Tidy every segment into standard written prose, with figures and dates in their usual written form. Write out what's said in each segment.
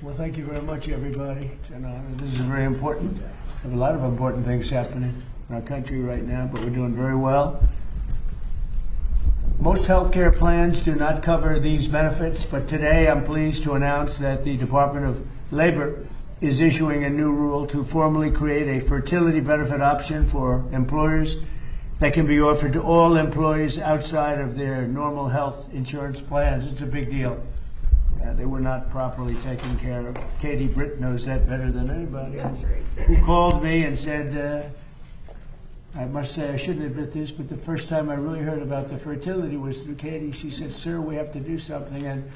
Well, thank you very much, everybody. It's an honor. This is very important. We have a lot of important things happening in our country right now, but we're doing very well. Most healthcare plans do not cover these benefits, but today I'm pleased to announce that the Department of Labor is issuing a new rule to formally create a fertility benefit option for employers that can be offered to all employees outside of their normal health insurance plans. It's a big deal. They were not properly taken care of. Katie Britt knows that better than anybody. That's right, sir. Who called me and said, I must say I shouldn't admit this, but the first time I really heard about the fertility was through Katie. She said, sir, we have to do something. And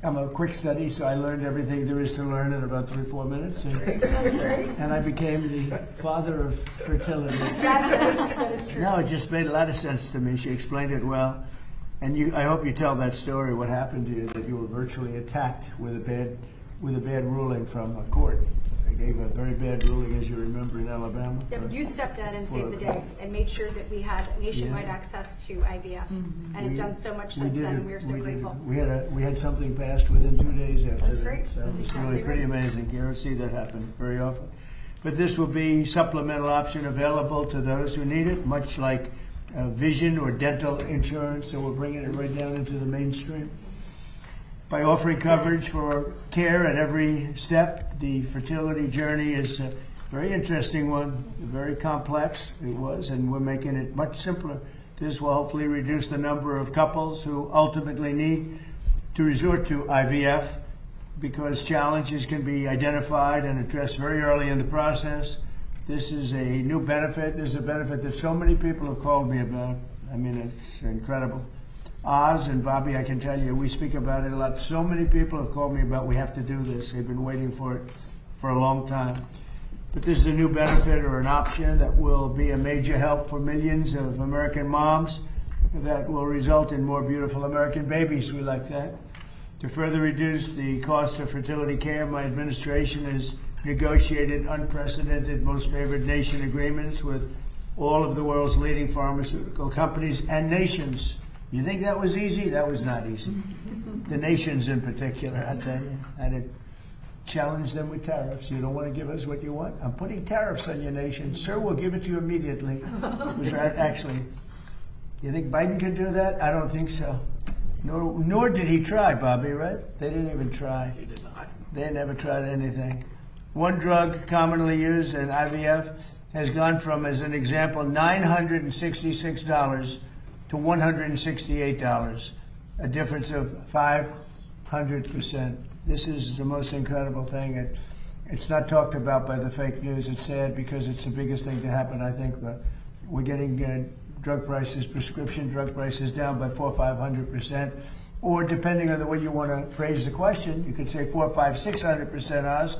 I'm a quick study, so I learned everything there is to learn in about 3 or 4 minutes. That's right. And I became the father of fertility. That is true. No, it just made a lot of sense to me. She explained it well. And I hope you tell that story, what happened to you, that you were virtually attacked with a bad ruling from a court. They gave a very bad ruling, as you remember, in Alabama. Yeah, but you stepped in and saved the day and made sure that we had nationwide access to IVF. And have done so much since then, and we're so grateful. We had something passed within 2 days after That's that. right. So That's it's exactly really pretty right. amazing. You don't see that happen very often. But this will be supplemental option available to those who need it, much like vision or dental insurance, so we're bringing it right down into the mainstream. By offering coverage for care at every step, the fertility journey is a very interesting one, very complex it was, and we're making it much simpler. This will hopefully reduce the number of couples who ultimately need to resort to IVF because challenges can be identified and addressed very early in the process. This is a new benefit. This is a benefit that so many people have called me about. I mean, it's incredible. Oz and Bobby, I can tell you, we speak about it a lot. So many people have called me about we have to do this. They've been waiting for it for a long time. But this is a new benefit or an option that will be a major help for millions of American moms that will result in more beautiful American babies. We like that. To further reduce the cost of fertility care, my administration has negotiated unprecedented most favored nation agreements with all of the world's leading pharmaceutical companies and nations. You think that was easy? That was not easy. The nations in particular, I tell you. I had to challenge them with tariffs. You don't want to give us what you want? I'm putting tariffs on your nation. Sir, we'll give it to you immediately. Which actually, you think Biden could do that? I don't think so. Nor did he try, Bobby, right? They didn't even try. He did not. They never tried anything. One drug commonly used in IVF has gone from, as an example, $966 to $168, a difference of 500%. This is the most incredible thing. It's not talked about by the fake news. It's sad because it's the biggest thing to happen. I think we're getting drug prices, prescription drug prices down by 400 or 500%. Or depending on the way you want to phrase the question, you could say 400, 500, 600% Oz.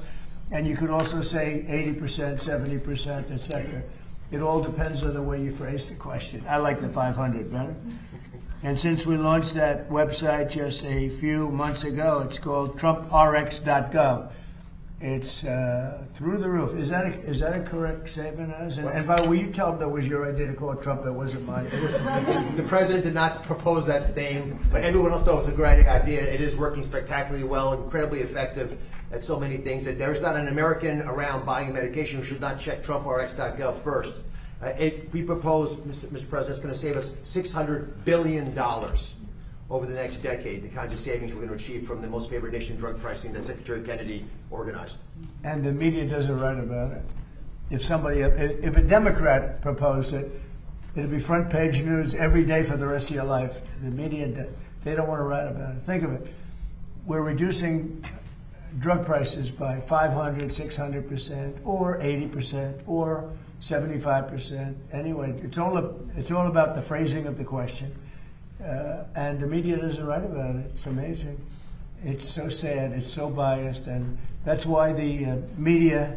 And you could also say 80%, 70%, etc. It all depends on the way you phrase the question. I like the 500 better. And since we launched that website just a few months ago, it's called trumprx.gov. It's through the roof. Is that a correct statement, Oz? And by the way, you tell them that was your idea to call it Trump. It wasn't mine. The president did not propose that name, but everyone else thought it was a great idea. It is working spectacularly well, incredibly effective at so many things. That there's not an American around buying a medication who should not check trumprx.gov first. We propose, Mr. President, it's going to save us $600 billion over the next decade, the kinds of savings we're going to achieve from the most favored nation drug pricing that Secretary Kennedy organized. And the media doesn't write about it. If a Democrat proposed it, it'd be front page news every day for the rest of your life. The media, they don't want to write about it. Think of it. We're reducing drug prices by 500, 600%, or 80%, or 75%. Anyway, it's all about the phrasing of the question. And the media doesn't write about it. It's amazing. It's so sad. It's so biased. And that's why the media,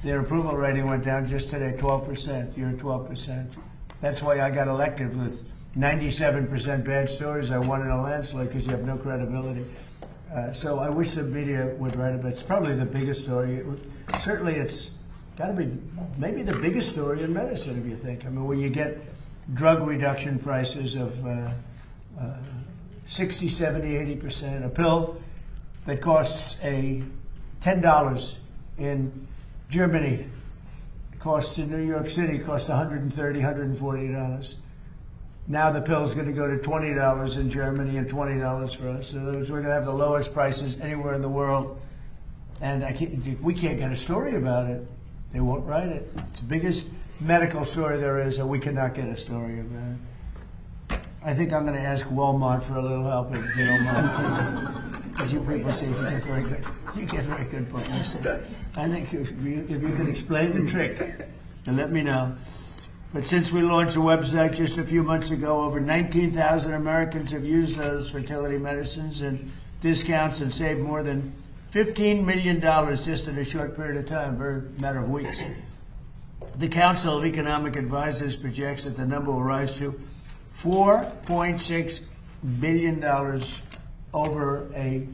their approval rating went down just today, 12%. You're at 12%. That's why I got elected with 97% bad stories. I won in a landslide because you have no credibility. So I wish the media would write about it. It's probably the biggest story. Certainly it's got to be maybe the biggest story in medicine, if you think. I mean, where you get drug reduction prices of 60, 70, 80%. A pill that costs a $10 in Germany. It costs in New York City, costs $130, $140. Now the pill's going to go to $20 in Germany and $20 for us. So in other words, we're going to have the lowest prices anywhere in the world. And we can't get a story about it. They won't write it. It's the biggest medical story there is, and we cannot get a story about it. I think I'm going to ask Walmart for a little help if you don't mind. Because you people say you get very good. You get very good publicity. I think if you could explain the trick, and let me know. But since we launched the website just a few months ago, over 19,000 Americans have used those fertility medicines and discounts and saved more than $15 million just in a short period of time, a matter of weeks. The Council of Economic Advisors projects that the number will rise to $4.6 billion over a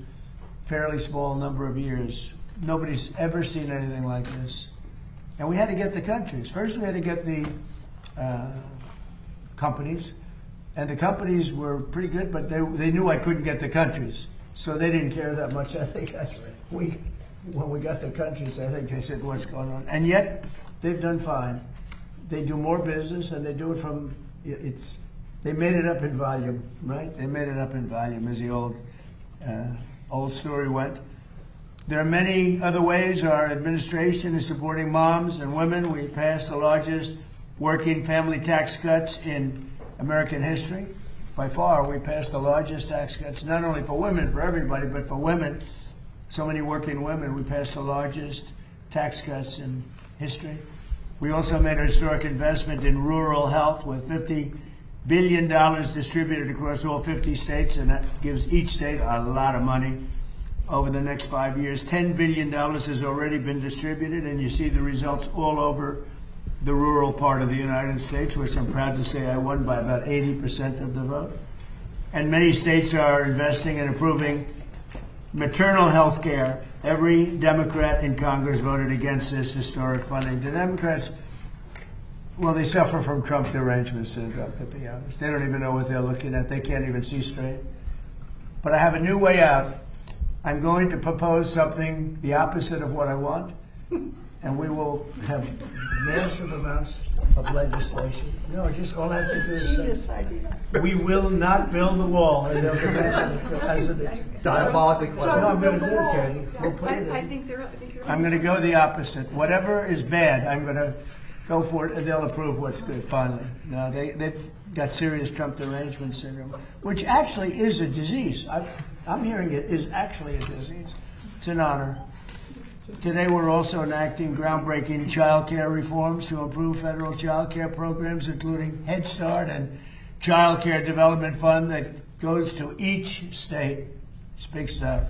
fairly small number of years. Nobody's ever seen anything like this. And we had to get the countries. First, we had to get the companies. And the companies were pretty good, but they knew I couldn't get the countries. So they didn't care that much. I think when we got the countries, I think they said, what's going on? And yet, they've done fine. They do more business, and they do it from, they made it up in volume, right? They made it up in volume, as the old story went. There are many other ways our administration is supporting moms and women. We passed the largest working family tax cuts in American history. By far, we passed the largest tax cuts, not only for women, for everybody, but for women. So many working women, we passed the largest tax cuts in history. We also made a historic investment in rural health with $50 billion distributed across all 50 states, and that gives each state a lot of money. Over the next 5 years, $10 billion has already been distributed, and you see the results all over the rural part of the United States, which I'm proud to say I won by about 80% of the vote. And many states are investing in improving maternal health care. Every Democrat in Congress voted against this historic funding. The Democrats, well, they suffer from Trump derangement syndrome, to be honest. They don't even know what they're looking at. They can't even see straight. But I have a new way out. I'm going to propose something the opposite of what I want, and we will have massive amounts of legislation. No, just all I have to do is say, we will not build the wall. And they'll demand the president. Diabolically clever. No, I'm going to do it, Katie. We'll put it in. I think you're I'm going to go the opposite. Whatever is bad, I'm going to go for it, and they'll approve what's good, finally. No, they've got serious Trump derangement syndrome, which actually is a disease. I'm hearing it is actually a disease. It's an honor. Today we're also enacting groundbreaking childcare reforms to improve federal childcare programs, including Head Start and Child Care Development Fund that goes to each state. It's big stuff.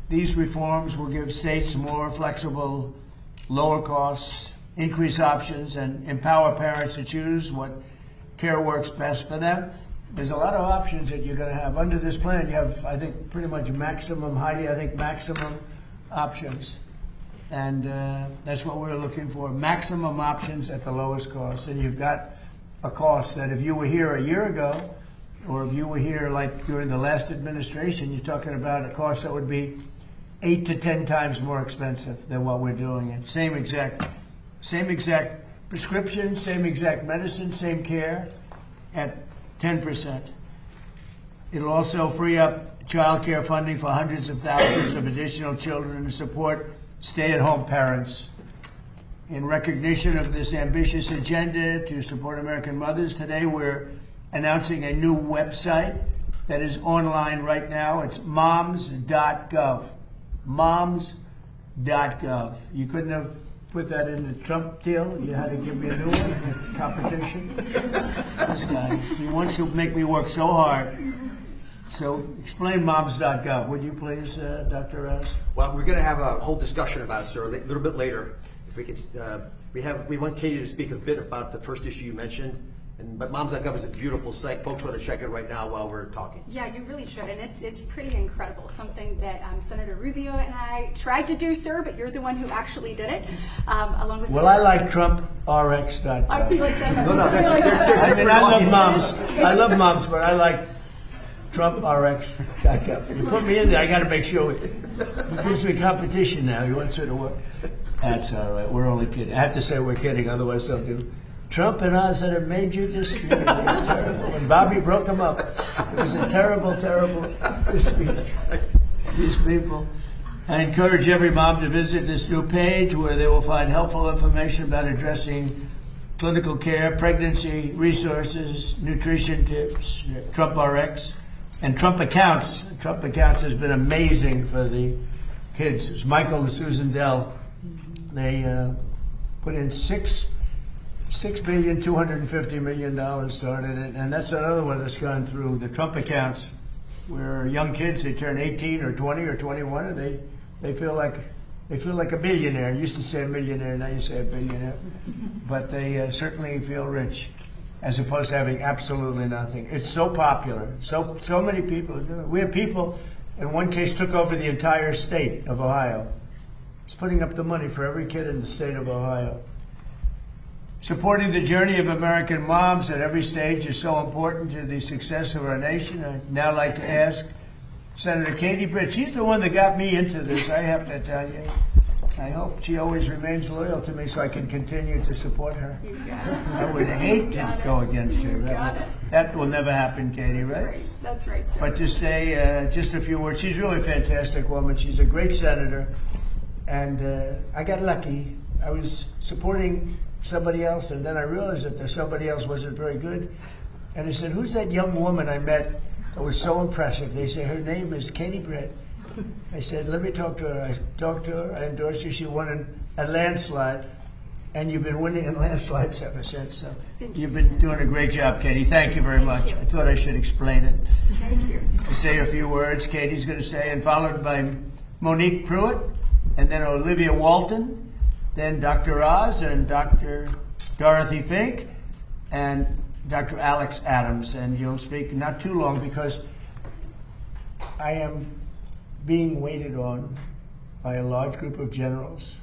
These reforms will give states more flexible, lower costs, increase options, and empower parents to choose what care works best for them. There's a lot of options that you're going to have. Under this plan, you have, I think, pretty much maximum options. And that's what we're looking for, maximum options at the lowest cost. And you've got a cost that if you were here a year ago, or if you were here like during the last administration, you're talking about a cost that would be 8 to 10 times more expensive than what we're doing. And same exact prescription, same exact medicine, same care at 10%. It'll also free up child care funding for hundreds of thousands of additional children to support stay-at-home parents. In recognition of this ambitious agenda to support American mothers, today we're announcing a new website that is online right now. It's moms.gov. Moms.gov. You couldn't have put that in the Trump deal. You had to give me a new one, competition. This guy, he wants to make me work so hard. So explain moms.gov, would you please, Dr. Rouse? Well, we're going to have a whole discussion about it, sir, a little bit later. If we could, we want Katie to speak a bit about the first issue you mentioned. But moms.gov is a beautiful site. Folks want to check it right now while we're talking. Yeah, you really should, and it's pretty incredible. Something that Senator Rubio and I tried to do, sir, but you're the one who actually did it, along with. Well, I like TrumpRx.gov. I feel like that. No, I love moms. I love moms, but I like TrumpRx.gov. You put me in there, I got to make sure. It gives me competition now. You want to work? That's all right. We're only kidding. I have to say we're kidding, otherwise they'll do. Trump and us had a major dispute. It was terrible. When Bobby broke them up, it was a terrible, terrible dispute. These people. I encourage every mom to visit this new page where they will find helpful information about addressing clinical care, pregnancy resources, nutrition tips, Trump RX, and Trump Accounts. Trump Accounts has been amazing for the kids. It's Michael and Susan Dell. They put in $6,250,000,000 started it, and that's another one that's gone through the Trump Accounts, where young kids, they turn 18 or 20 or 21, and they feel like a billionaire. You used to say a millionaire, now you say a billionaire. But they certainly feel rich, as opposed to having absolutely nothing. It's so popular. So many people are doing it. We have people, in one case, took over the entire state of Ohio. It's putting up the money for every kid in the state of Ohio. Supporting the journey of American moms at every stage is so important to the success of our nation. I'd now like to ask Senator Katie Britt. She's the one that got me into this, I have to tell you. I hope she always remains loyal to me so I can continue to support her. You got it. I would hate to go against her. That will never happen, Katie, right? That's right, sir. But to say just a few words, she's really a fantastic woman. She's a great senator. And I got lucky. I was supporting somebody else, and then I realized that somebody else wasn't very good. And I said, who's that young woman I met that was so impressive? They say, her name is Katie Britt. I said, let me talk to her. I talked to her. I endorsed her. She won a landslide. And you've been winning in landslides ever since. So you've been doing a great job, Katie. Thank you very much. I thought I should explain it. Thank you. To say a few words, Katie's going to say, and followed by Monique Pruitt, and then Olivia Walton, then Dr. Oz and Dr. Dorothy Fink, and Dr. Alex Adams. And you'll speak not too long because I am being waited on by a large group of generals.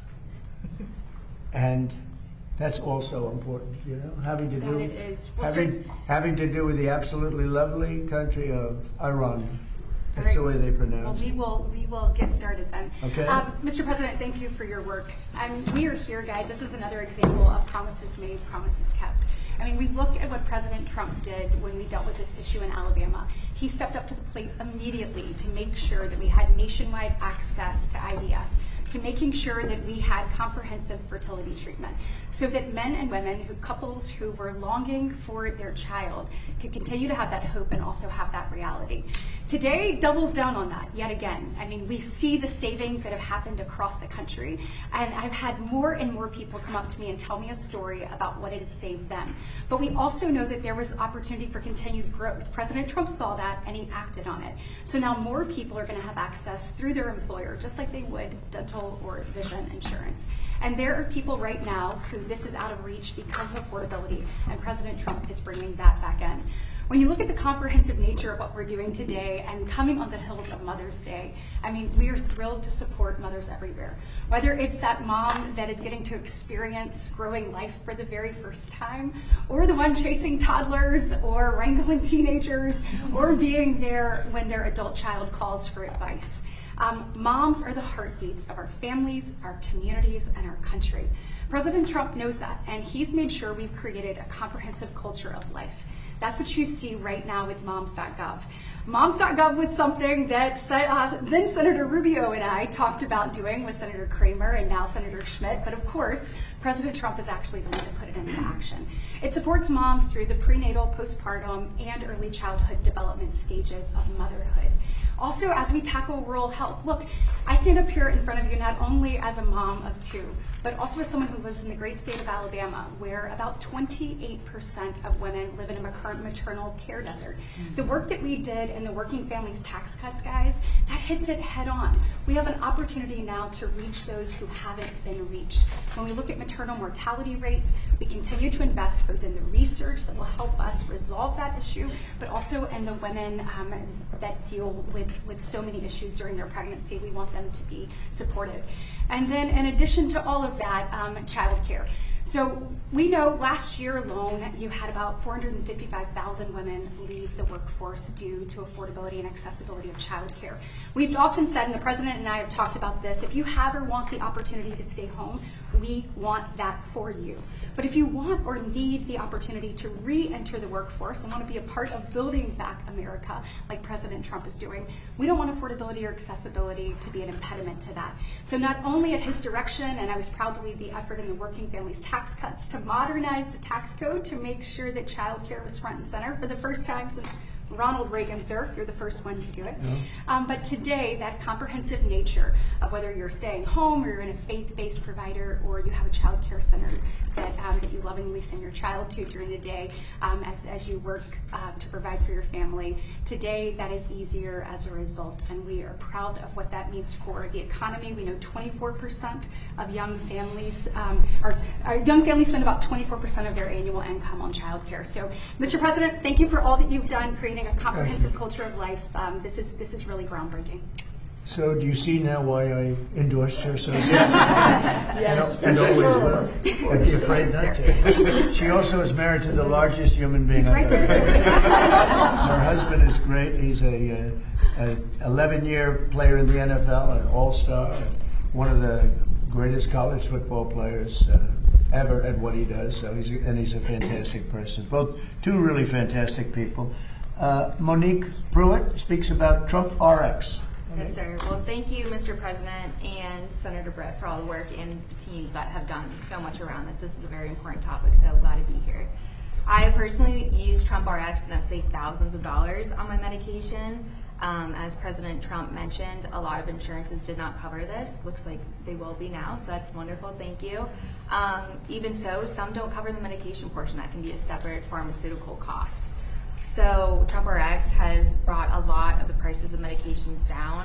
And that's also important, you know, having to do with the absolutely lovely country of Iran. That's the way they pronounce it. Well, we will get started then. Okay. Mr. President, thank you for your work. We are here, guys. This is another example of promises made, promises kept. I mean, we look at what President Trump did when we dealt with this issue in Alabama. He stepped up to the plate immediately to make sure that we had nationwide access to IVF, to making sure that we had comprehensive fertility treatment, so that men and women, couples who were longing for their child, could continue to have that hope and also have that reality. Today doubles down on that yet again. I mean, we see the savings that have happened across the country, and I've had more and more people come up to me and tell me a story about what it has saved them. But we also know that there was opportunity for continued growth. President Trump saw that and he acted on it. So now more people are going to have access through their employer, just like they would dental or vision insurance. And there are people right now who this is out of reach because of affordability, and President Trump is bringing that back in. When you look at the comprehensive nature of what we're doing today and coming on the heels of Mother's Day, I mean, we are thrilled to support mothers everywhere. Whether it's that mom that is getting to experience growing life for the very first time, or the one chasing toddlers or wrangling teenagers, or being there when their adult child calls for advice. Moms are the heartbeats of our families, our communities, and our country. President Trump knows that, and he's made sure we've created a comprehensive culture of life. That's what you see right now with moms.gov. Moms.gov was something that then Senator Rubio and I talked about doing with Senator Kramer and now Senator Schmidt, but of course, President Trump is actually the one that put it into action. It supports moms through the prenatal, postpartum, and early childhood development stages of motherhood. Also, as we tackle rural health, look, I stand up here in front of you not only as a mom of two, but also as someone who lives in the great state of Alabama, where about 28% of women live in a maternal care desert. The work that we did in the Working Families Tax Cuts, guys, that hits it head on. We have an opportunity now to reach those who haven't been reached. When we look at maternal mortality rates, we continue to invest both in the research that will help us resolve that issue, but also in the women that deal with so many issues during their pregnancy. We want them to be supported. And then in addition to all of that, childcare. So we know last year alone, you had about 455,000 women leave the workforce due to affordability and accessibility of childcare. We've often said, and the President and I have talked about this, if you have or want the opportunity to stay home, we want that for you. But if you want or need the opportunity to re-enter the workforce and want to be a part of building back America, like President Trump is doing, we don't want affordability or accessibility to be an impediment to that. So not only at his direction, and I was proud to lead the effort in the Working Families Tax Cuts to modernize the tax code to make sure that childcare was front and center for the first time since Ronald Reagan, sir, you're the first one to do it. Yeah. But today, that comprehensive nature of whether you're staying home or you're in a faith-based provider or you have a child care center that you lovingly send your child to during the day as you work to provide for your family, today that is easier as a result, and we are proud of what that means for the economy. We know 24% of young families, young families spend about 24% of their annual income on child care. So, Mr. President, thank you for all that you've done creating a comprehensive culture of life. This is really groundbreaking. So do you see now why I endorsed her so Yes. and always will. I'd be afraid not to. She also is married to the largest human being I've ever met. Her husband is great. He's a 11-year player in the NFL, an all-star, one of the greatest college football players ever at what he does. So he's a fantastic person. Both two really fantastic people. Monique Pruitt speaks about Trump RX. Yes, sir. Well, thank you, Mr. President and Senator Brett, for all the work and the teams that have done so much around this. This is a very important topic, so glad to be here. I personally use Trump RX and have saved thousands of dollars on my medication. As President Trump mentioned, a lot of insurances did not cover this. Looks like they will be now, so that's wonderful. Thank you. Even so, some don't cover the medication portion. That can be a separate pharmaceutical cost. So Trump RX has brought a lot of the prices of medications down.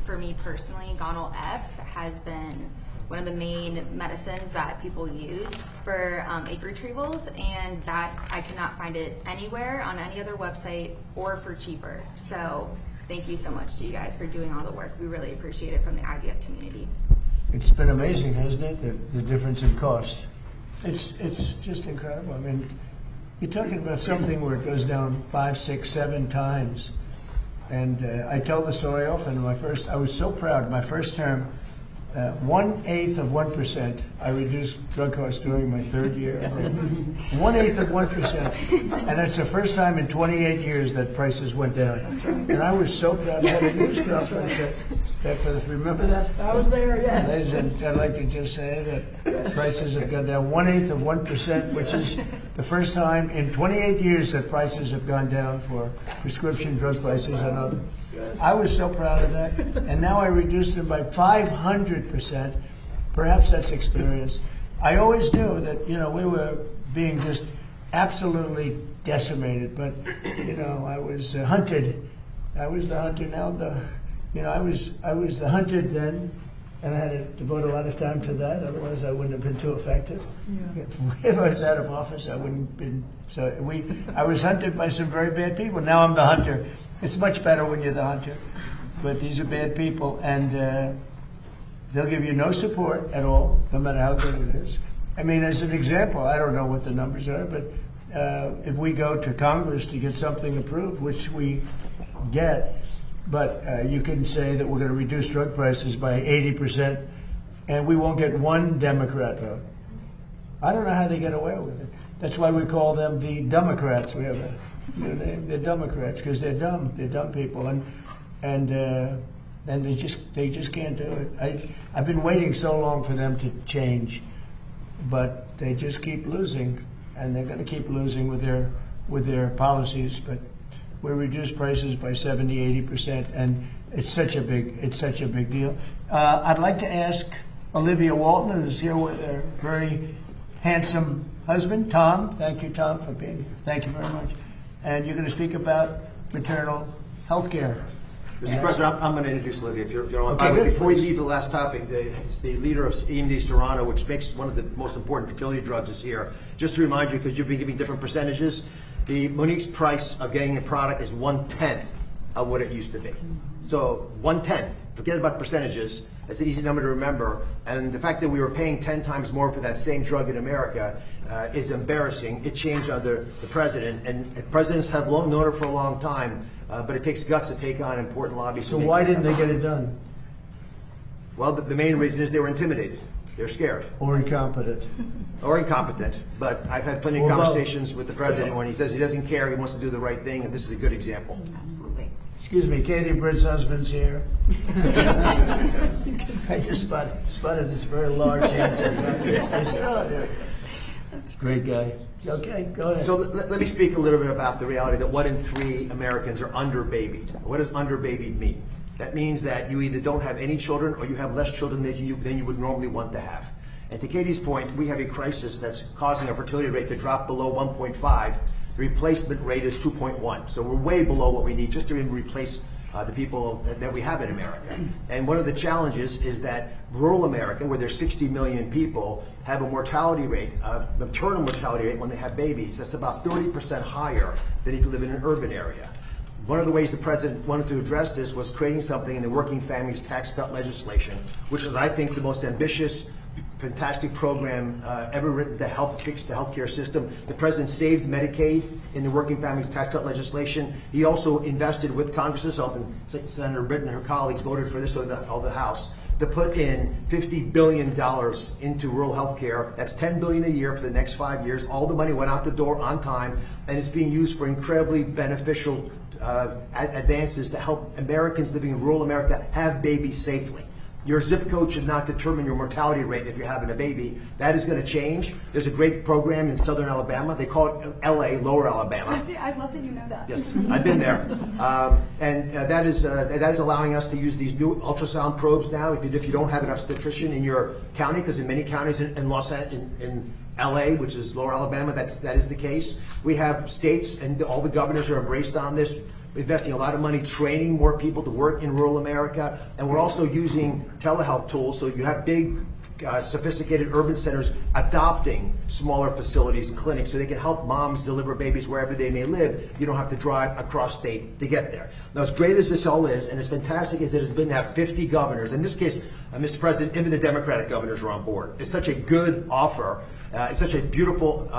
For me personally, Gonal F has been one of the main medicines that people use for egg retrievals, and that I cannot find it anywhere on any other website or for cheaper. So thank you so much to you guys for doing all the work. We really appreciate it from the IVF community. It's been amazing, hasn't it, the difference in cost? It's just incredible. I mean, you're talking about something where it goes down 5, 6, 7 times. And I tell the story often. I was so proud. My first term, 1/8 of 1%, I reduced drug costs during my third year. 1/8 of 1%. And that's the first time in 28 years that prices went down. And I was so proud. I had a news conference remember that? I was there, yes. Ladies and I'd like to just say that prices have gone down 1/8 of 1%, which is the first time in 28 years that prices have gone down for prescription drug prices and other. I was so proud of that, and now I reduced them by 500%. Perhaps that's experience. I always knew that we were being just absolutely decimated, but I was hunted. I was the hunter now. I was the hunted then, and I had to devote a lot of time to that. Otherwise, I wouldn't have been too effective. Yeah. If I was out of office, I wouldn't have been. I was hunted by some very bad people. Now I'm the hunter. It's much better when you're the hunter, but these are bad people, and they'll give you no support at all, no matter how good it is. I mean, as an example, I don't know what the numbers are, but if we go to Congress to get something approved, which we get. But you can say that we're going to reduce drug prices by 80%, and we won't get one Democrat vote. I don't know how they get away with it. That's why we call them the Democrats. We have a new name. They're Democrats because they're dumb. They're dumb people, and they just can't do it. I've been waiting so long for them to change, but they just keep losing, and they're going to keep losing with their policies. But we reduce prices by 70-80%, and it's such a big deal. I'd like to ask Olivia Walton, who's here with her very handsome husband, Tom. Thank you, Tom, for being here. Thank you very much. And you're going to speak about maternal health care. Mr. President, I'm going to introduce Olivia, if you don't want. Okay, Before we leave the last topic, it's the leader of EMD Serrano, which makes one of the most important fertility drugs is here. Just to remind you, because you've been giving different percentages, the Monique's price of getting a product is 1/10 of what it used to be. So 1/10 Forget about percentages. That's an easy number to remember. And the fact that we were paying 10 times more for that same drug in America is embarrassing. It changed under the president, and presidents have known her for a long time, but it takes guts to take on important lobbies. So why didn't they get it done? Well, the main reason is they were intimidated. They're scared. Or incompetent? Or incompetent. But I've had plenty of conversations with the president when he says he doesn't care, he wants to do the right thing, and this is a good example. Absolutely. Excuse me, Katie Britt's husband's here. I just spotted this very large answer. That's a great guy. Okay, go ahead. So let me speak a little bit about the reality that 1 in 3 Americans are underbabied. What does underbabied mean? That means that you either don't have any children or you have less children than you would normally want to have. And to Katie's point, we have a crisis that's causing our fertility rate to drop below 1.5. The replacement rate is 2.1. So we're way below what we need just to even replace the people that we have in America. And one of the challenges is that rural America, where there's 60 million people, have a mortality rate, maternal mortality rate when they have babies that's about 30% higher than if you live in an urban area. One of the ways the president wanted to address this was creating something in the Working Families Tax Cut legislation, which is, I think, the most ambitious, fantastic program ever written to help fix the healthcare system. The president saved Medicaid in the Working Families Tax Cut legislation. He also invested with Congress's help, and Senator Britt and her colleagues voted for this on the House, to put in $50 billion into rural health care. That's $10 billion a year for the next 5 years. All the money went out the door on time, and it's being used for incredibly beneficial advances to help Americans living in rural America have babies safely. Your zip code should not determine your mortality rate if you're having a baby. That is going to change. There's a great program in southern Alabama. They call it LA, Lower Alabama. I love that you know that. Yes, I've been there. And that is allowing us to use these new ultrasound probes now if you don't have an obstetrician in your county, because in many counties in LA, which is Lower Alabama, that is the case. We have states, and all the governors are embraced on this, investing a lot of money training more people to work in rural America, and we're also using telehealth tools. So you have big, sophisticated urban centers adopting smaller facilities and clinics so they can help moms deliver babies wherever they may live. You don't have to drive across state to get there. Now, as great as this all is, and as fantastic as it has been to have 50 governors, in this case, Mr. President, even the Democratic governors are on board. It's such a good offer. It's such a beautiful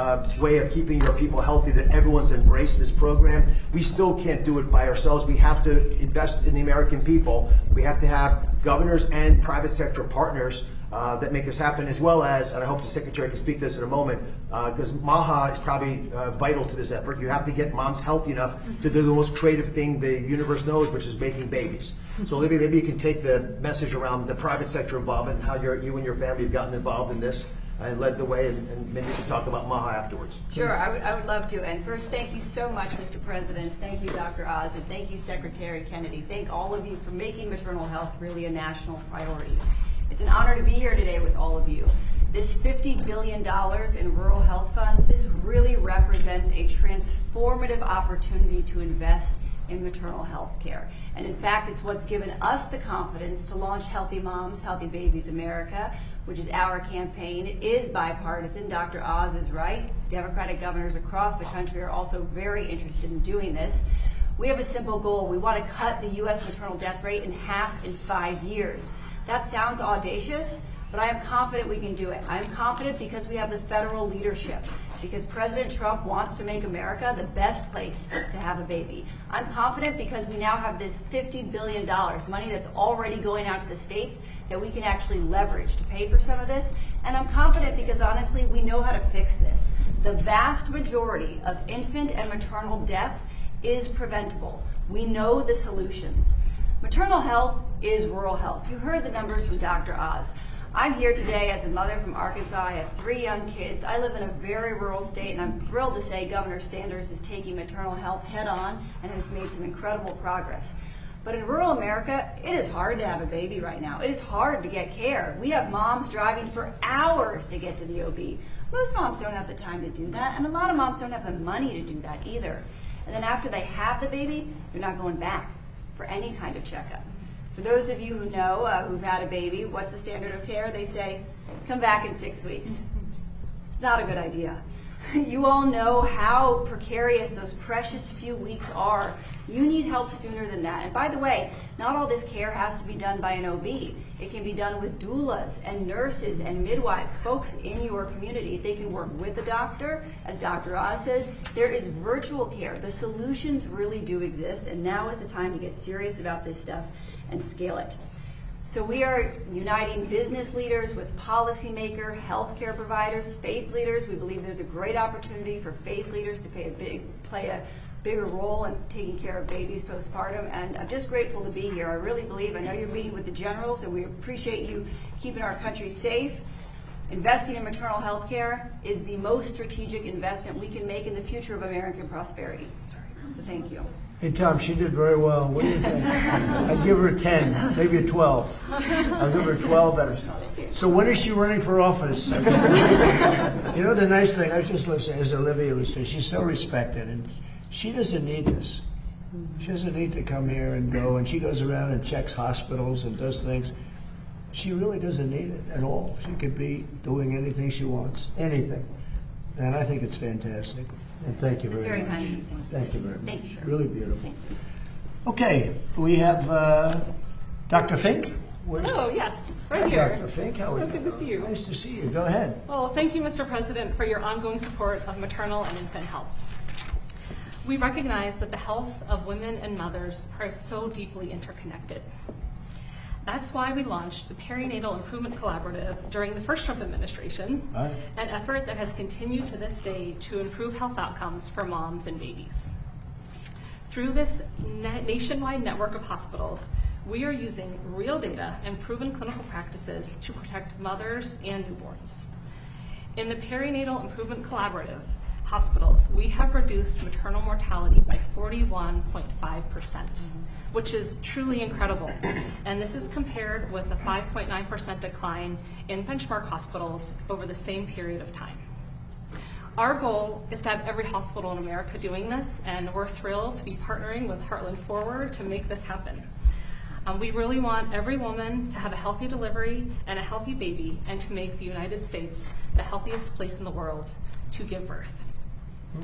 way of keeping your people healthy that everyone's embraced this program. We still can't do it by ourselves. We have to invest in the American people. We have to have governors and private sector partners that make this happen, as well as, and I hope the Secretary can speak to this in a moment, because MAHA is probably vital to this effort. You have to get moms healthy enough to do the most creative thing the universe knows, which is making babies. So maybe you can take the message around the private sector involvement and how you and your family have gotten involved in this and led the way, and maybe we can talk about MAHA afterwards. Sure, I would love to. And first, thank you so much, Mr. President. Thank you, Dr. Oz, and thank you, Secretary Kennedy. Thank all of you for making maternal health really a national priority. It's an honor to be here today with all of you. This $50 billion in rural health funds, this really represents a transformative opportunity to invest in maternal health care. And in fact, it's what's given us the confidence to launch Healthy Moms, Healthy Babies America, which is our campaign. It is bipartisan. Dr. Oz is right. Democratic governors across the country are also very interested in doing this. We have a simple goal. We want to cut the U.S. maternal death rate in half in 5 years. That sounds audacious, but I am confident we can do it. I am confident because we have the federal leadership, because President Trump wants to make America the best place to have a baby. I'm confident because we now have this $50 billion, money that's already going out to the states that we can actually leverage to pay for some of this. And I'm confident because honestly, we know how to fix this. The vast majority of infant and maternal death is preventable. We know the solutions. Maternal health is rural health. You heard the numbers from Dr. Oz. I'm here today as a mother from Arkansas. I have 3 young kids. I live in a very rural state, and I'm thrilled to say Governor Sanders is taking maternal health head on and has made some incredible progress. But in rural America, it is hard to have a baby right now. It is hard to get care. We have moms driving for hours to get to the OB. Most moms don't have the time to do that, and a lot of moms don't have the money to do that either. And then after they have the baby, they're not going back for any kind of checkup. For those of you who know, who've had a baby, what's the standard of care? They say, come back in 6 weeks. It's not a good idea. You all know how precarious those precious few weeks are. You need help sooner than that. And by the way, not all this care has to be done by an OB. It can be done with doulas and nurses and midwives, folks in your community. They can work with the doctor. As Dr. Oz said, there is virtual care. The solutions really do exist, and now is the time to get serious about this stuff and scale it. So we are uniting business leaders with policymakers, healthcare providers, faith leaders. We believe there's a great opportunity for faith leaders to play a bigger role in taking care of babies postpartum. And I'm just grateful to be here. I really believe, I know you're meeting with the generals, and we appreciate you keeping our country safe. Investing in maternal health care is the most strategic investment we can make in the future of American prosperity. So thank you. Hey, Tom, she did very well. What do you think? I'd give her a 10, maybe a 12. I'll give her 12 better. So when is she running for office? You know, the nice thing, I was just listening, as Olivia was saying, she's so respected, and she doesn't need this. She doesn't need to come here and go, and she goes around and checks hospitals and does things. She really doesn't need it at all. She could be doing anything she wants, anything. And I think it's fantastic. And thank you very much. Very kind. Thank you very much. Thank you, sir. Really beautiful. Okay, we have Dr. Fink. Oh, yes, right here. Dr. Fink, how are you? So good to see you. Nice to see you. Go ahead. Well, thank you, Mr. President, for your ongoing support of maternal and infant health. We recognize that the health of women and mothers are so deeply interconnected. That's why we launched the Perinatal Improvement Collaborative during the first Trump administration, an effort that has continued to this day to improve health outcomes for moms and babies. Through this nationwide network of hospitals, we are using real data and proven clinical practices to protect mothers and newborns. In the Perinatal Improvement Collaborative hospitals, we have reduced maternal mortality by 41.5%, which is truly incredible. And this is compared with the 5.9% decline in benchmark hospitals over the same period of time. Our goal is to have every hospital in America doing this, and we're thrilled to be partnering with Heartland Forward to make this happen. We really want every woman to have a healthy delivery and a healthy baby, and to make the United States the healthiest place in the world to give birth.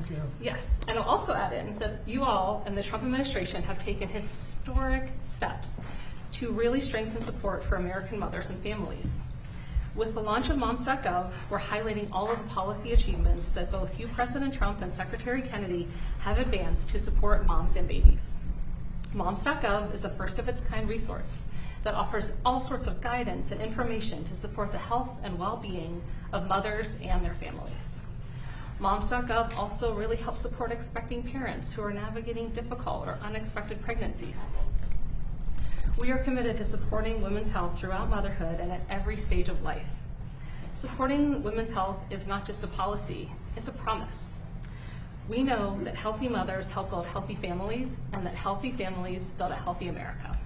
Okay. Yes, and I'll also add in that you all and the Trump administration have taken historic steps to really strengthen support for American mothers and families. With the launch of moms.gov, we're highlighting all of the policy achievements that both you, President Trump, and Secretary Kennedy have advanced to support moms and babies. Moms.gov is a first-of-its-kind resource that offers all sorts of guidance and information to support the health and well-being of mothers and their families. Moms.gov also really helps support expecting parents who are navigating difficult or unexpected pregnancies. We are committed to supporting women's health throughout motherhood and at every stage of life. Supporting women's health is not just a policy, it's a promise. We know that healthy mothers help build healthy families, and that healthy families build a healthy America.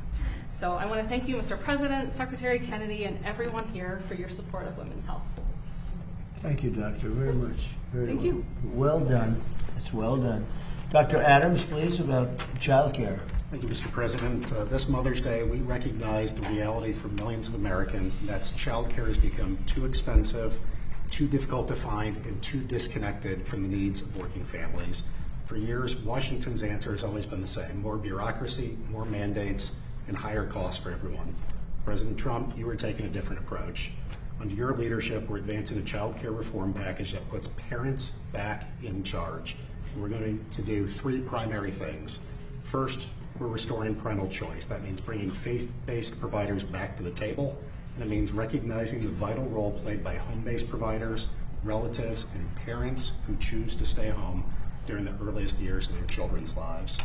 So I want to thank you, Mr. President, Secretary Kennedy, and everyone here for your support of women's health. Thank you, Doctor, very much. Thank you. Well done. It's well done. Dr. Adams, please, about childcare. Thank you, Mr. President. This Mother's Day, we recognize the reality for millions of Americans, and that's childcare has become too expensive, too difficult to find, and too disconnected from the needs of working families. For years, Washington's answer has always been the same: more bureaucracy, more mandates, and higher costs for everyone. President Trump, you are taking a different approach. Under your leadership, we're advancing a child care reform package that puts parents back in charge. And we're going to do three primary things. First, we're restoring parental choice. That means bringing faith-based providers back to the table, and it means recognizing the vital role played by home-based providers, relatives, and parents who choose to stay home during the earliest years of their children's lives.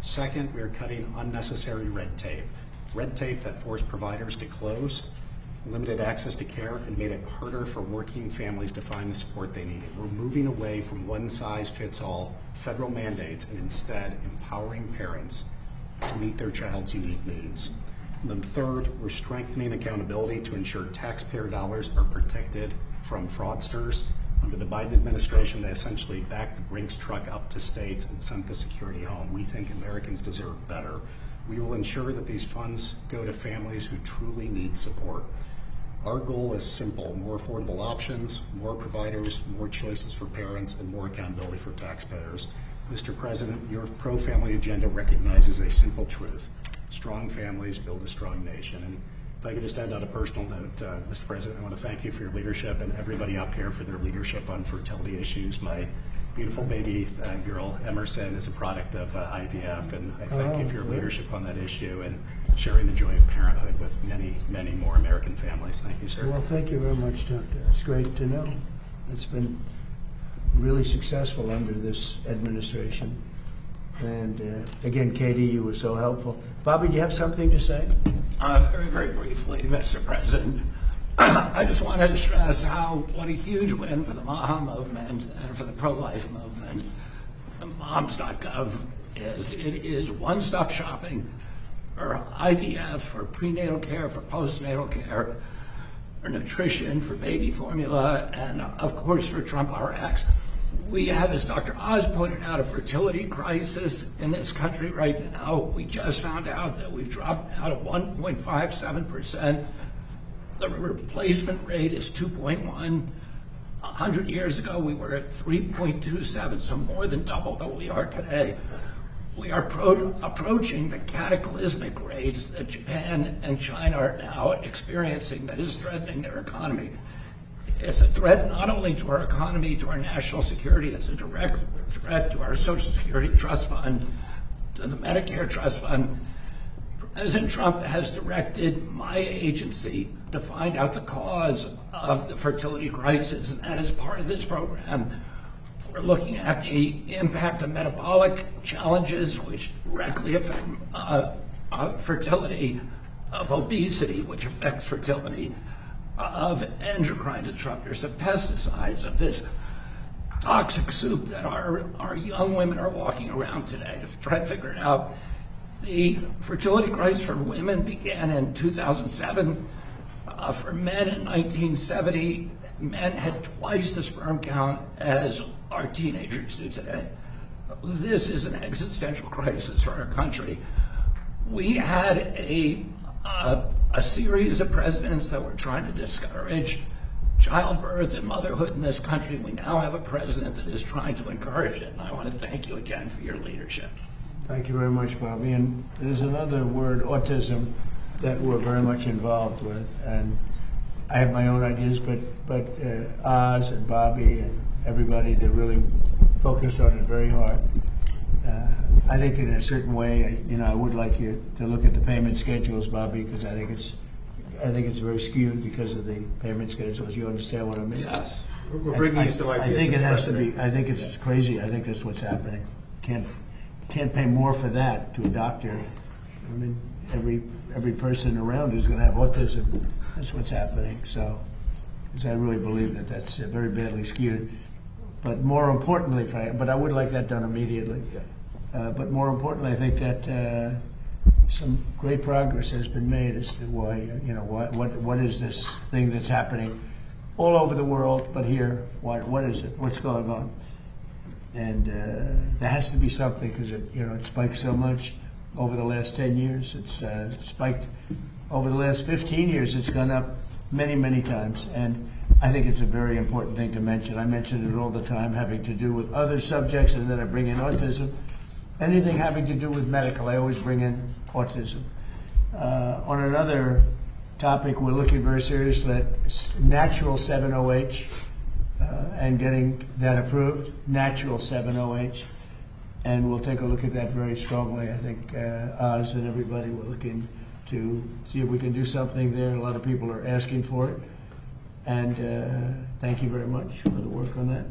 Second, we are cutting unnecessary red tape that forced providers to close, limited access to care, and made it harder for working families to find the support they needed. We're moving away from one-size-fits-all federal mandates and instead empowering parents to meet their child's unique needs. And then third, we're strengthening accountability to ensure taxpayer dollars are protected from fraudsters. Under the Biden administration, they essentially backed the Brinks truck up to states and sent the security home. We think Americans deserve better. We will ensure that these funds go to families who truly need support. Our goal is simple: more affordable options, more providers, more choices for parents, and more accountability for taxpayers. Mr. President, your pro-family agenda recognizes a simple truth: strong families build a strong nation. And if I could just end on a personal note, Mr. President, I want to thank you for your leadership, and everybody up here for their leadership on fertility issues. My beautiful baby girl, Emerson, is a product of IVF, and I thank you for your leadership on that issue and sharing the joy of parenthood with many, many more American families. Thank you, sir. Well, thank you very much, Doctor. It's great to know. It's been really successful under this administration. And again, Katie, you were so helpful. Bobby, do you have something to say? Very, very briefly, Mr. President. I just wanted to stress what a huge win for the MAHA movement and for the pro-life movement moms.gov is. It is one-stop shopping for IVF, for prenatal care, for postnatal care, for nutrition, for baby formula, and of course for Trump RX. We have, as Dr. Oz pointed out, a fertility crisis in this country right now. We just found out that we've dropped out of 1.57%. The replacement rate is 2.1. 100 years ago, we were at 3.27, so more than double that we are today. We are approaching the cataclysmic rates that Japan and China are now experiencing that is threatening their economy. It's a threat not only to our economy, to our national security, it's a direct threat to our Social Security Trust Fund, to the Medicare Trust Fund. President Trump has directed my agency to find out the cause of the fertility crisis, and that is part of this program. We're looking at the impact of metabolic challenges, which directly affect fertility, of obesity, which affects fertility, of endocrine disruptors, of pesticides, of this toxic soup that our young women are walking around today to try to figure it out. The fertility crisis for women began in 2007. For men in 1970, men had twice the sperm count as our teenagers do today. This is an existential crisis for our country. We had a series of presidents that were trying to discourage childbirth and motherhood in this country. We now have a president that is trying to encourage it, and I want to thank you again for your leadership. Thank you very much, Bobby. And there's another word, autism, that we're very much involved with. And I have my own ideas, but Oz and Bobby and everybody, they're really focused on it very hard. I think in a certain way, I would like you to look at the payment schedules, Bobby, because I think it's very skewed because of the payment schedules. You understand what I mean? Yes. We're bringing you some ideas. I think it Mr. has to President. be. I think it's crazy. I think that's what's happening. Can't pay more for that to a doctor. I mean, every person around is going to have autism. That's what's happening. So, because I really believe that that's very badly skewed. But more importantly, but I would like that done immediately. But more importantly, I think that some great progress has been made as to why, what is this thing that's happening all over the world, but here, what is it? What's going on? And there has to be something because it spiked so much over the last 10 years. It's spiked over the last 15 years. It's gone up many, many times. And I think it's a very important thing to mention. I mention it all the time, having to do with other subjects, and then I bring in autism. Anything having to do with medical, I always bring in autism. On another topic, we're looking very seriously at natural 7-OH and getting that approved, natural 7-OH. And we'll take a look at that very strongly. I think Oz and everybody were looking to see if we can do something there. A lot of people are asking for it. And thank you very much for the work on that.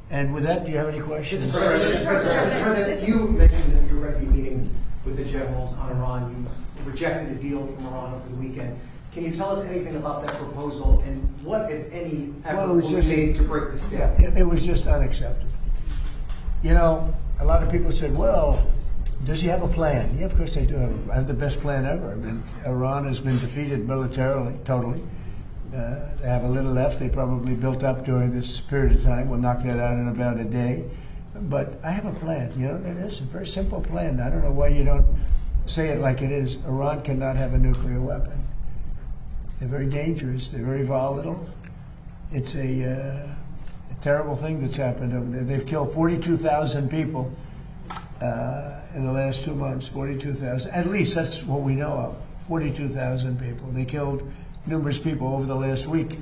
And with that, do you have any questions? Mr. President, you mentioned that you were at the meeting with the generals on Iran. You rejected a deal from Iran over the weekend. Can you tell us anything about that proposal and what, if any, effort will be made to break this deal? It was just unacceptable. A lot of people said, well, does he have a plan? Yeah, of course they do have the best plan ever. I mean, Iran has been defeated militarily, totally. They have a little left. They probably built up during this period of time. We'll knock that out in about a day. But I have a plan. It is a very simple plan. I don't know why you don't say it like it is. Iran cannot have a nuclear weapon. They're very dangerous. They're very volatile. It's a terrible thing that's happened over there. They've killed 42,000 people in the last 2 months. 42,000. At least that's what we know of. 42,000 people. They killed numerous people over the last week,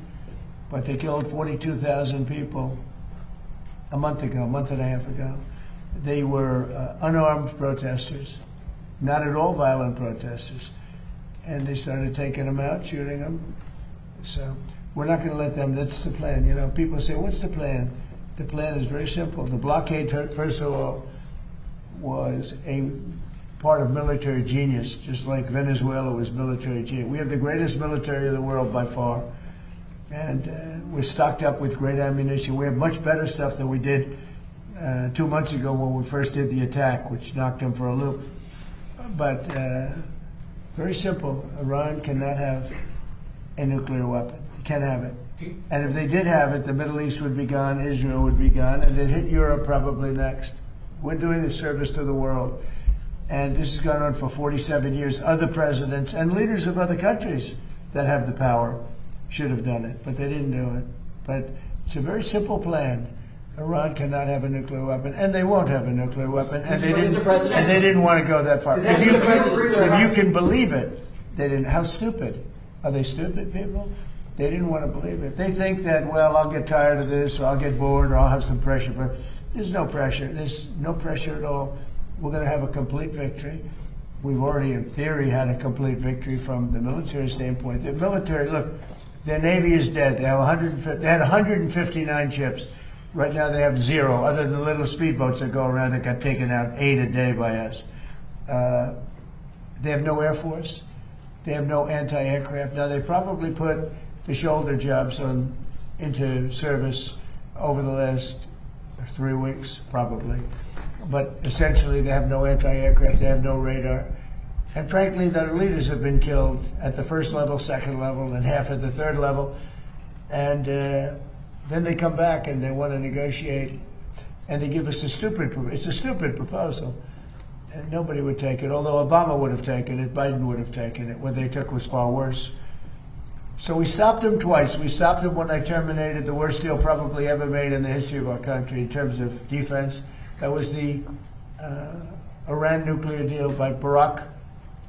but they killed 42,000 people a month and a half ago. They were unarmed protesters, not at all violent protesters. And they started taking them out, shooting them. So we're not going to let them. That's the plan. You know, people say, what's the plan? The plan is very simple. The blockade, first of all, was a part of military genius, just like Venezuela was military genius. We have the greatest military of the world by far. And we're stocked up with great ammunition. We have much better stuff than we did 2 months ago when we first did the attack, which knocked them for a loop. But very simple. Iran cannot have a nuclear weapon. Can't have it. And if they did have it, the Middle East would be gone, Israel would be gone, and they'd hit Europe probably next. We're doing the service to the world. And this has gone on for 47 years. Other presidents and leaders of other countries that have the power should have done it, but they didn't do it. But it's a very simple plan. Iran cannot have a nuclear weapon, and they won't have a nuclear weapon, and they didn't want to go that far. If you can believe it, they didn't. How stupid. Are they stupid people? They didn't want to believe it. They think that, well, I'll get tired of this, or I'll get bored, or I'll have some pressure. But there's no pressure. There's no pressure at all. We're going to have a complete victory. We've already, in theory, had a complete victory from the military standpoint. The military, look, their Navy is dead. They had 159 ships. Right now they have 0, other than the little speedboats that go around that got taken out 8 a day by us. They have no Air Force. They have no anti-aircraft. Now, they probably put the shoulder jobs into service over the last 3 weeks, probably. But essentially, they have no anti-aircraft. They have no radar. And frankly, their leaders have been killed at the first level, second level, and half at the third level. And then they come back and they want to negotiate, and they give us it's a stupid proposal. And nobody would take it, although Obama would have taken it, Biden would have taken it. What they took was far worse. So we stopped them twice. We stopped them when I terminated the worst deal probably ever made in the history of our country in terms of defense. That was the Iran nuclear deal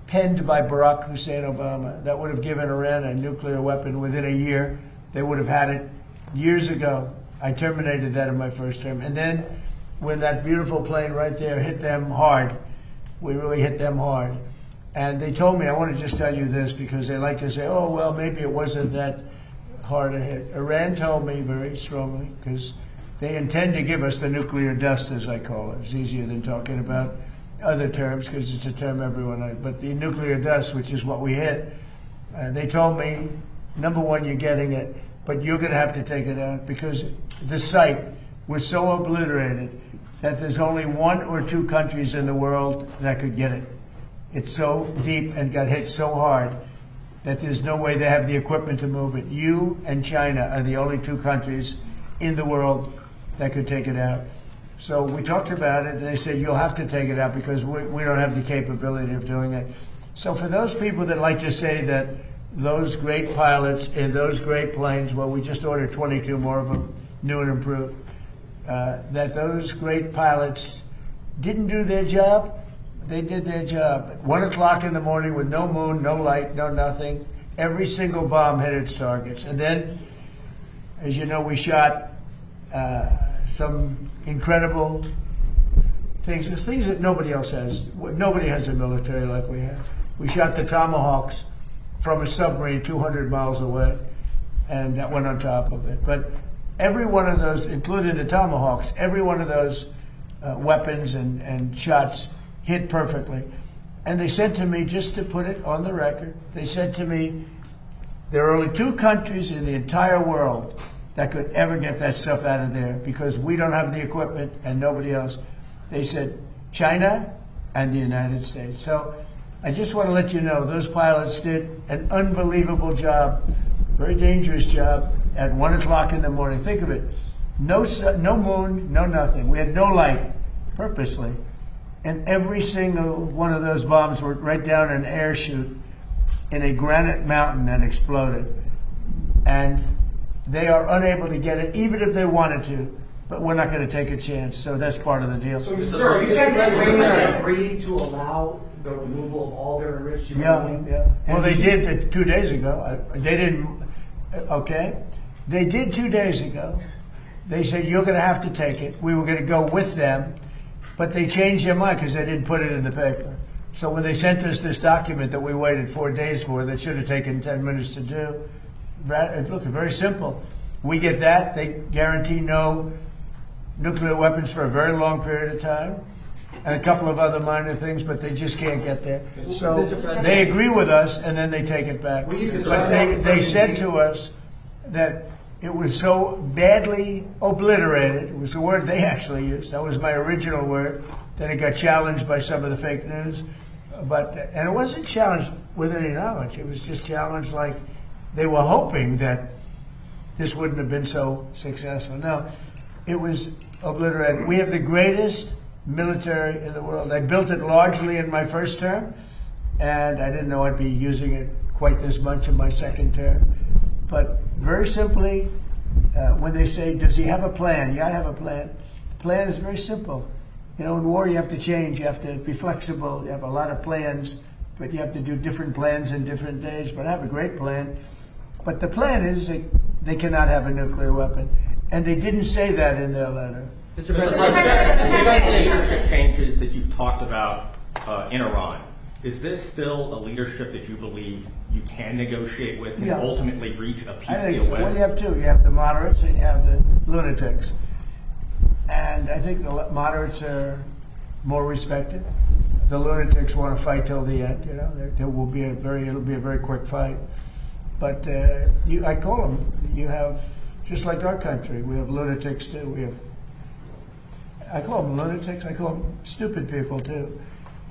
penned by Barack Hussein Obama. That would have given Iran a nuclear weapon within a year. They would have had it years ago. I terminated that in my first term. And then when that beautiful plane right there hit them hard, we really hit them hard. And they told me, I want to just tell you this because they like to say, oh, well, maybe it wasn't that hard a hit. Iran told me very strongly, because they intend to give us the nuclear dust, as I call it. It's easier than talking about other terms because it's a term everyone knows. But the nuclear dust, which is what we hit, they told me, number one, you're getting it, but you're going to have to take it out because the site was so obliterated that there's only 1 or 2 countries in the world that could get it. It's so deep and got hit so hard that there's no way they have the equipment to move it. You and China are the only 2 countries in the world that could take it out. So we talked about it, and they said, you'll have to take it out because we don't have the capability of doing it. So for those people that like to say that those great pilots in those great planes, well, we just ordered 22 more of them, new and improved, that those great pilots didn't do their job. They did their job. At 1 o'clock in the morning with no moon, no light, no nothing, every single bomb hit its targets. And then, as you know, we shot some incredible things that nobody else has. Nobody has a military like we have. We shot the Tomahawks from a submarine 200 miles away, and that went on top of it. But every one of those, including the Tomahawks, every one of those weapons and shots hit perfectly. And they said to me, just to put it on the record, they said to me, there are only 2 countries in the entire world that could ever get that stuff out of there because we don't have the equipment and nobody else. They said China and the United States. So I just want to let you know those pilots did an unbelievable job, very dangerous job at 1 o'clock in the morning. Think of it, no moon, no nothing. We had no light, purposely. And every single one of those bombs were right down an air chute in a granite mountain that exploded. And they are unable to get it, even if they wanted to. But we're not going to take a chance, so that's part of the deal. So, sir, you said that agreed to allow the removal of all their enriched uranium? Yeah. Well, they did it 2 days ago. They didn't, okay? They did 2 days ago. They said, you're going to have to take it. We were going to go with them, but they changed their mind because they didn't put it in the paper. So when they sent us this document that we waited 4 days for, that should have taken 10 minutes to do, look, very simple. We get that. They guarantee no nuclear weapons for a very long period of time, and a couple of other minor things, but they just can't get there. So they agree with us, and then they take it back. But they said to us that it was so badly obliterated, it was the word they actually used, that was my original word, that it got challenged by some of the fake news. And it wasn't challenged with any knowledge, it was just challenged like they were hoping that this wouldn't have been so successful. No, it was obliterated. We have the greatest military in the world. I built it largely in my first term, and I didn't know I'd be using it quite this much in my second term. But very simply, when they say, does he have a plan? Yeah, I have a plan. The plan is very simple. You know, in war you have to change, you have to be flexible, you have a lot of plans, but you have to do different plans in different days. But I have a great plan. But the plan is they cannot have a nuclear weapon. And they didn't say that in their letter. Mr. President, given the leadership changes that you've talked about in Iran, is this still a leadership that you believe you can negotiate with and ultimately reach a peace I think deal so. with? Well, you have two. You have the moderates and you have the lunatics. And I think the moderates are more respected. The lunatics want to fight till the end. You know, it'll be a very quick fight. But I call them. You have, just like our country, we have lunatics too. I call them lunatics. I call them stupid people too.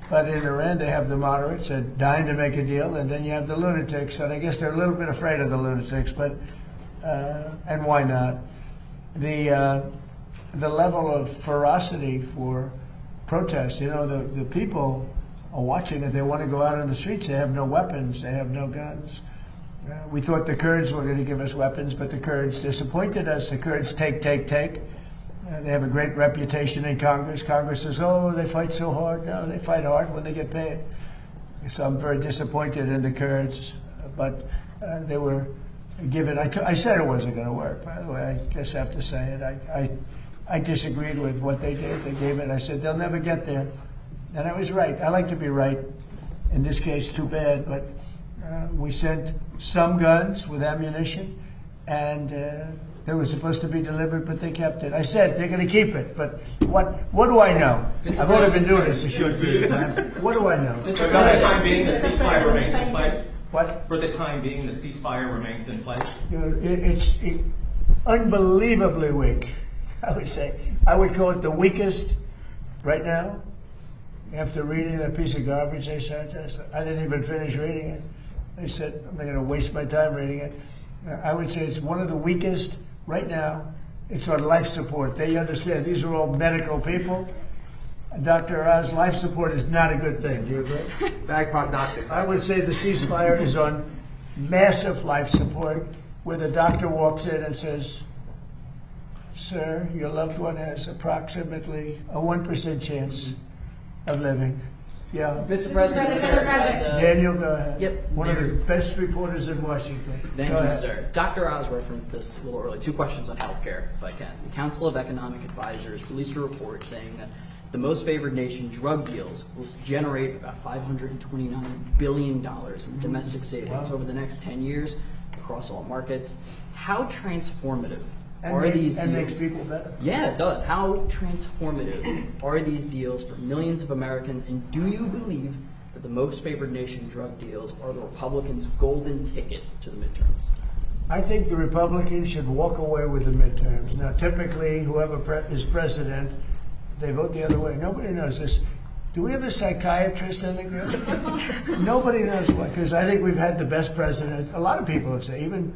But in Iran, they have the moderates that dying to make a deal, and then you have the lunatics. And I guess they're a little bit afraid of the lunatics, but and why not? The level of ferocity for protest. You know, the people are watching it. They want to go out on the streets. They have no weapons. They have no guns. We thought the Kurds were going to give us weapons, but the Kurds disappointed us. The Kurds take. They have a great reputation in Congress. Congress says, oh, they fight so hard. No, they fight hard when they get paid. So I'm very disappointed in the Kurds, but they were given, I said it wasn't going to work, by the way. I just have to say it. I disagreed with what they did. They gave it. I said, they'll never get there. And I was right. I like to be right. In this case, too bad, but we sent some guns with ammunition, and they were supposed to be delivered, but they kept it. I said they're going to keep it, but what do I know? I've only been doing this a short period of time. What do I know? For the time being, the ceasefire remains in place? What? For the time being, the ceasefire remains in place? It's unbelievably weak, I would say. I would call it the weakest right now. After reading that piece of garbage they sent us, I didn't even finish reading it. They said, I'm not going to waste my time reading it. I would say it's one of the weakest right now. It's on life support. They understand these are all medical people. Dr. Oz, life support is not a good thing. Do you agree? Bad prognostic. I would say the ceasefire is on massive life support, where the doctor walks in and says, sir, your loved one has approximately a 1% chance of living. Yeah. Mr. President, Daniel, go ahead. Yep. One of the best reporters in Washington. Thank Go you, ahead. sir. Dr. Oz referenced this a little early. 2 questions on healthcare, if I can. The Council of Economic Advisors released a report saying that the most favored nation drug deals will generate about $529 billion in domestic savings over the next 10 years across all markets. How transformative are these deals? And makes people better. Yeah, it does. How transformative are these deals for millions of Americans? And do you believe that the most favored nation drug deals are the Republicans' golden ticket to the midterms? I think the Republicans should walk away with the midterms. Now, typically, whoever is president, they vote the other way. Nobody knows this. Do we have a psychiatrist in the group? Nobody knows why, because I think we've had the best president. A lot of people have said, even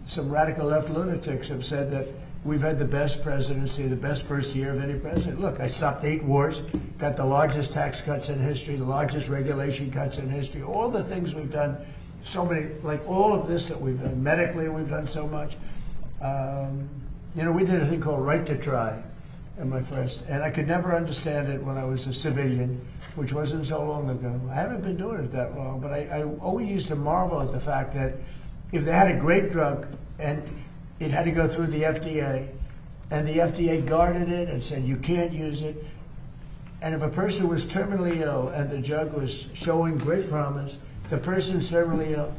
some radical left lunatics have said that we've had the best presidency, the best first year of any president. Look, I stopped 8 wars, got the largest tax cuts in history, the largest regulation cuts in history, all the things we've done. so many, like all of this that we've done, medically we've done so much. We did a thing called Right to Try in my first, and I could never understand it when I was a civilian, which wasn't so long ago. I haven't been doing it that long, but I always used to marvel at the fact that if they had a great drug and it had to go through the FDA, and the FDA guarded it and said you can't use it, and if a person was terminally ill and the drug was showing great promise, the person's terminally ill,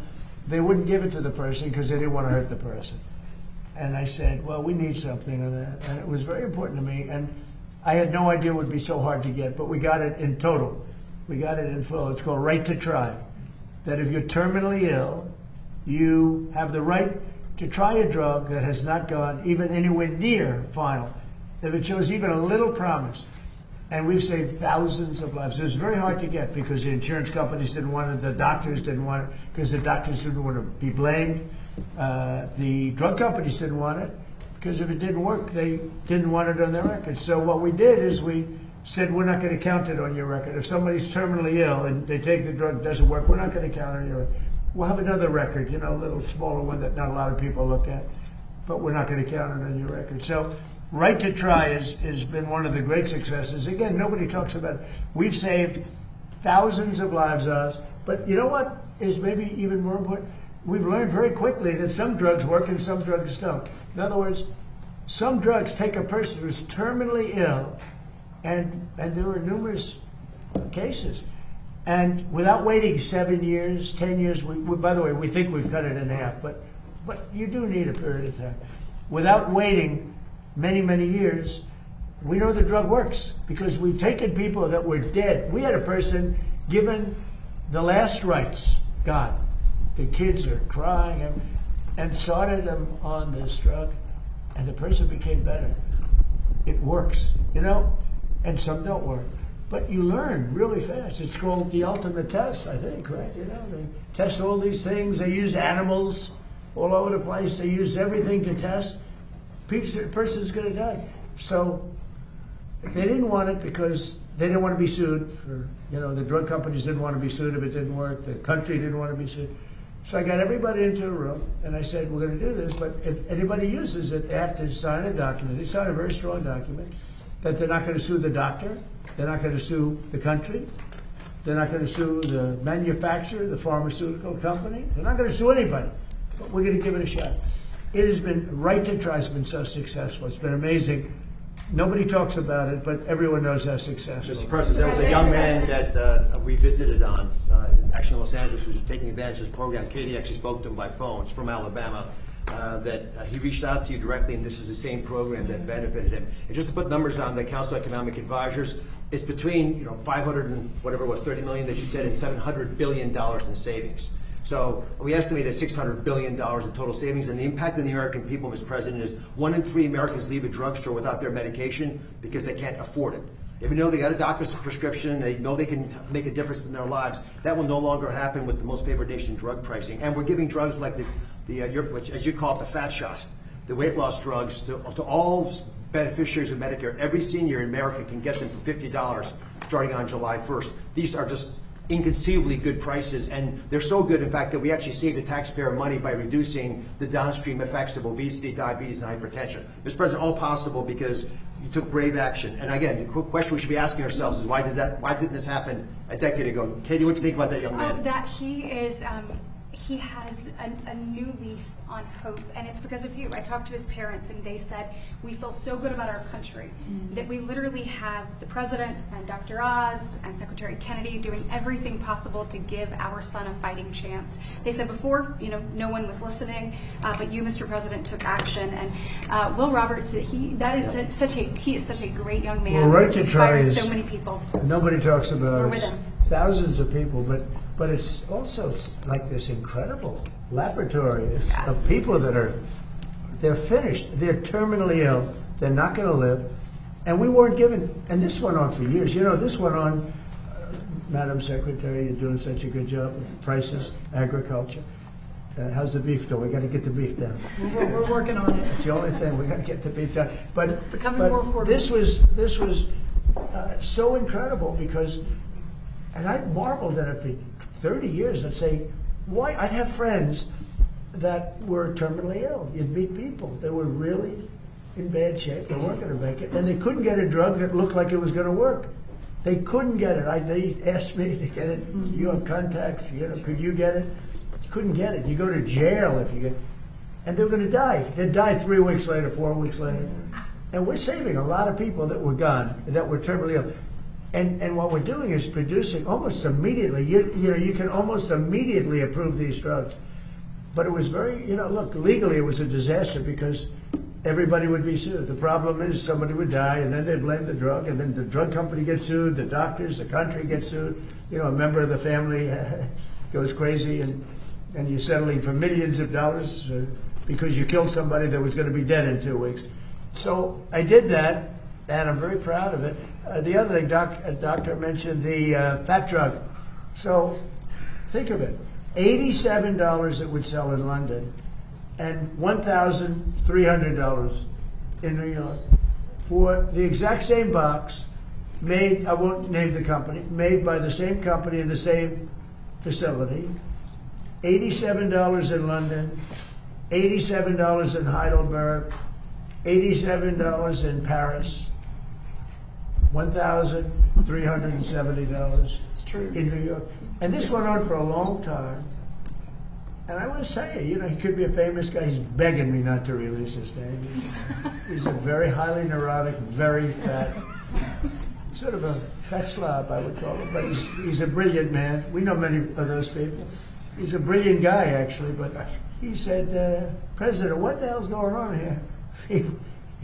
they wouldn't give it to the person because they didn't want to hurt the person. And I said, well, we need something of that. And it was very important to me. And I had no idea it would be so hard to get, but we got it in total. We got it in full. It's called Right to Try. That if you're terminally ill, you have the right to try a drug that has not gone even anywhere near final. If it shows even a little promise. And we've saved thousands of lives. It was very hard to get because the insurance companies didn't want it, the doctors didn't want it, because the doctors didn't want to be blamed. The drug companies didn't want it because if it didn't work, they didn't want it on their record. So what we did is we said, we're not going to count it on your record. If somebody's terminally ill and they take the drug, it doesn't work, we're not going to count it on your record. We'll have another record, a little smaller one that not a lot of people look at, but we're not going to count it on your record. So Right to Try has been one of the great successes. Again, nobody talks about it. We've saved thousands of lives, but you know what is maybe even more important? We've learned very quickly that some drugs work and some drugs don't. In other words, some drugs take a person who's terminally ill, and there are numerous cases, and without waiting 7 years, 10 years, by the way, we think we've cut it in half, but you do need a period of time. Without waiting many, many years, we know the drug works because we've taken people that were dead. We had a person given the last rites, gone. The kids are crying, and started them on this drug, and the person became better. It works, and some don't work. But you learn really fast. It's called the ultimate test, I think, right? They test all these things. They use animals all over the place. They use everything to test. The person's going to die. So they didn't want it because they didn't want to be sued for, the drug companies didn't want to be sued if it didn't work. The country didn't want to be sued. So I got everybody into a room and I said, we're going to do this, but if anybody uses it, they have to sign a document. They sign a very strong document that they're not going to sue the doctor. They're not going to sue the country. They're not going to sue the manufacturer, the pharmaceutical company. They're not going to sue anybody, but we're going to give it a shot. It has been, Right to Try has been so successful. It's been amazing. Nobody talks about it, but everyone knows how successful. Mr. President, there was a young man that we visited on, actually in Los Angeles, who was taking advantage of this program. Katie actually spoke to him by phone. It's from Alabama. That he reached out to you directly, and this is the same program that benefited him. And just to put numbers on the Council of Economic Advisors, it's between 500 and whatever it was, 30 million that you said, and $700 billion in savings. So we estimate $600 billion in total savings, and the impact on the American people, Mr. President, is 1 in 3 Americans leave a drugstore without their medication because they can't afford it. Even though they got a doctor's prescription, they know they can make a difference in their lives. That will no longer happen with the most favored nation drug pricing. And we're giving drugs like which, as you call it, the fat shot, the weight loss drugs to all beneficiaries of Medicare. Every senior in America can get them for $50 starting on July 1st. These are just inconceivably good prices, and they're so good, in fact, that we actually save the taxpayer money by reducing the downstream effects of obesity, diabetes, and hypertension. Mr. President, all possible because you took brave action. And again, the quick question we should be asking ourselves is why didn't this happen a decade ago? Katie, what do you think about that young man? That he has a new lease on hope, and it's because of you. I talked to his parents, and they said, we feel so good about our country that we literally have the President and Dr. Oz and Secretary Kennedy doing everything possible to give our son a fighting chance. They said before, no one was listening, but you, Mr. President, took action. And Will Roberts, he is such a great young man. Well, Right He's to Try inspired is, so many people. Nobody talks about We're it. with him. Thousands of people, but it's also like this incredible laboratory of people they're finished, they're terminally ill, they're not going to live, and we weren't given, and this went on for years. This went on, Madam Secretary, you're doing such a good job with prices, agriculture. How's the beef doing? We got to get the beef down. We're working on it. It's the only thing, we got to get the beef down. But It's becoming more affordable. this was so incredible because, and I marveled at it for 30 years. Let's say why? I'd have friends that were terminally ill. You'd meet people. They were really in bad shape. They weren't going to make it. And they couldn't get a drug that looked like it was going to work. They couldn't get it. They asked me to get it. You have contacts. Could you get it? You couldn't get it. You go to jail if you get it. And they're going to die. They'd die 3 weeks later, 4 weeks later. And we're saving a lot of people that were gone, that were terminally ill. And what we're doing is producing almost immediately. You can almost immediately approve these drugs. But it was very, look, legally it was a disaster because everybody would be sued. The problem is somebody would die and then they blame the drug and then the drug company gets sued, the doctors, the country gets sued. A member of the family goes crazy and you're settling for millions of dollars because you killed somebody that was going to be dead in 2 weeks. So I did that and I'm very proud of it. The other thing, doctor mentioned the fat drug. So think of it. $87 it would sell in London and $1,300 in New York for the exact same box made, I won't name the company, made by the same company in the same facility. $87 in London, $87 in Heidelberg, $87 in Paris, $1,370 in New York. And this went on for a long time. And I want to say, he could be a famous guy. He's begging me not to release his name. He's a very highly neurotic, very fat, sort of a fat slob, I would call him. But he's a brilliant man. We know many of those people. He's a brilliant guy, actually. But he said, President, what the hell's going on here? He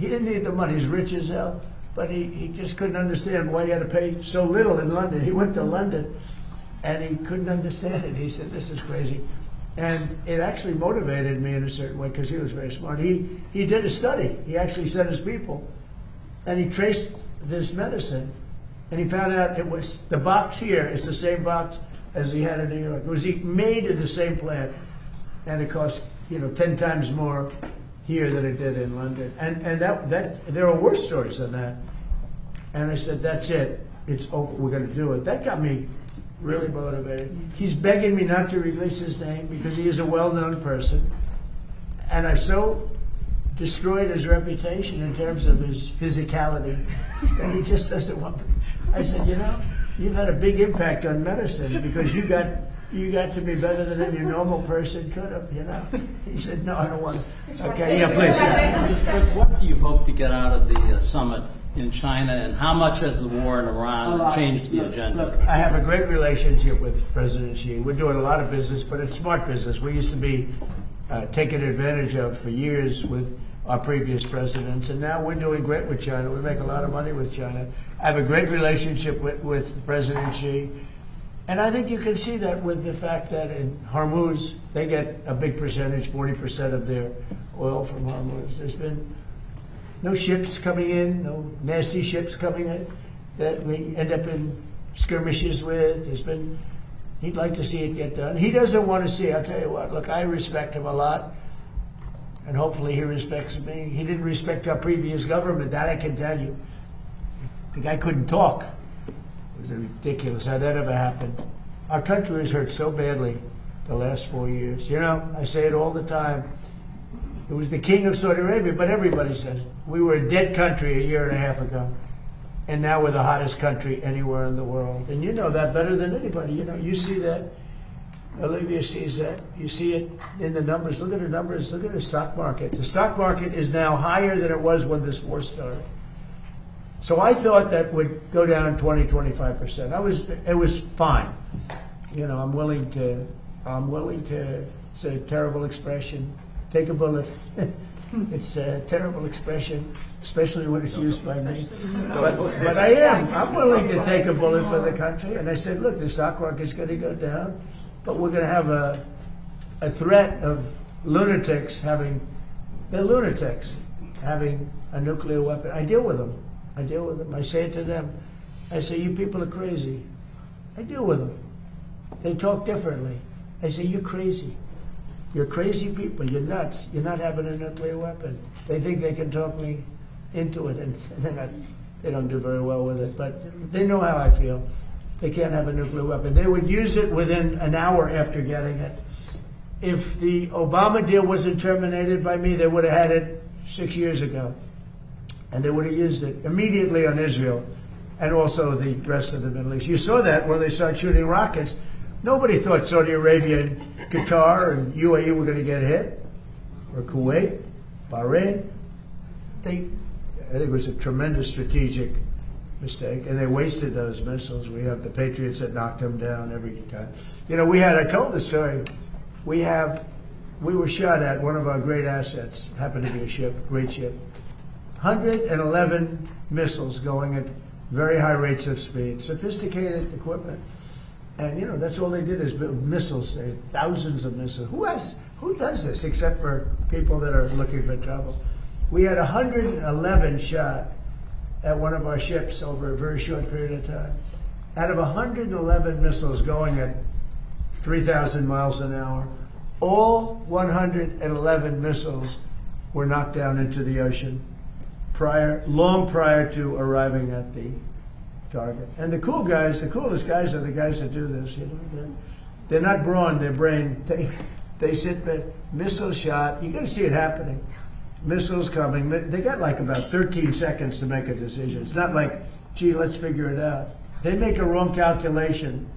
didn't need the money. He's rich as hell. But he just couldn't understand why he had to pay so little in London. He went to London, and he couldn't understand it. He said, this is crazy. And it actually motivated me in a certain way because he was very smart. He did a study. He actually sent his people, and he traced this medicine, and he found out it was, the box here is the same box as he had in New York. It was made in the same plant, and it cost 10 times more here than it did in London. And that there are worse stories than that. And I said, that's it. It's over. We're going to do it. That got me really motivated. He's begging me not to release his name because he is a well-known person. And I so destroyed his reputation in terms of his physicality that he just doesn't want me. I said, you've had a big impact on medicine because you got to be better than any normal person could have, He said, no, I don't want to. Okay, yeah, please. Yeah. What do you hope to get out of the summit in China, and how much has the war in Iran changed the agenda? Look, I have a great relationship with President Xi. We're doing a lot of business, but it's smart business. We used to be taken advantage of for years with our previous presidents, and now we're doing great with China. We make a lot of money with China. I have a great relationship with President Xi. And I think you can see that with the fact that in Hormuz, they get a big percentage, 40% of their oil from Hormuz. There's been no ships coming in, no nasty ships coming in that we end up in skirmishes with. He'd like to see it get done. He doesn't want to see, I'll tell you what, look, I respect him a lot, and hopefully he respects me. He didn't respect our previous government, that I can tell you. The guy couldn't talk. It was ridiculous how that ever happened. Our country was hurt so badly the last 4 years. I say it all the time. It was the king of Saudi Arabia, but everybody says we were a dead country a year and a half ago, and now we're the hottest country anywhere in the world. And you know that better than anybody. You see that. Olivia sees that. You see it in the numbers. Look at the numbers. Look at the stock market. The stock market is now higher than it was when this war started. So I thought that would go down 20-25%. It was fine. I'm willing to say a terrible expression. Take a bullet. It's a terrible expression, especially when it's used by me. But I am. I'm willing to take a bullet for the country. And I said, look, the stock market's going to go down, but we're going to have a threat of lunatics having a nuclear weapon. I deal with them. I say it to them. I say, you people are crazy. I deal with them. They talk differently. I say, you're crazy. You're crazy people. You're nuts. You're not having a nuclear weapon. They think they can talk me into it, and they don't do very well with it. But they know how I feel. They can't have a nuclear weapon. They would use it within an hour after getting it. if the Obama deal wasn't terminated by me, they would have had it 6 years ago. And they would have used it immediately on Israel and also the rest of the Middle East. You saw that when they started shooting rockets. Nobody thought Saudi Arabia and Qatar and UAE were going to get hit, or Kuwait, Bahrain. I think it was a tremendous strategic mistake, and they wasted those missiles. We have the Patriots that knocked them down every time. You know, I told the story. We were shot at one of our great assets, happened to be a ship, great ship. 111 missiles going at very high rates of speed, sophisticated equipment. And, you know, that's all they did is build missiles, thousands of missiles. Who does this except for people that are looking for trouble? We had 111 shot at one of our ships over a very short period of time. Out of 111 missiles going at 3,000 miles an hour, all 111 missiles were knocked down into the ocean long prior to arriving at the target. And the coolest guys are the guys that do this. You know, they're not brawn, they're brain. They sit there, missile shot. You got to see it happening. Missiles coming. They got like about 13 seconds to make a decision. It's not like, gee, let's figure it out. They make a wrong calculation.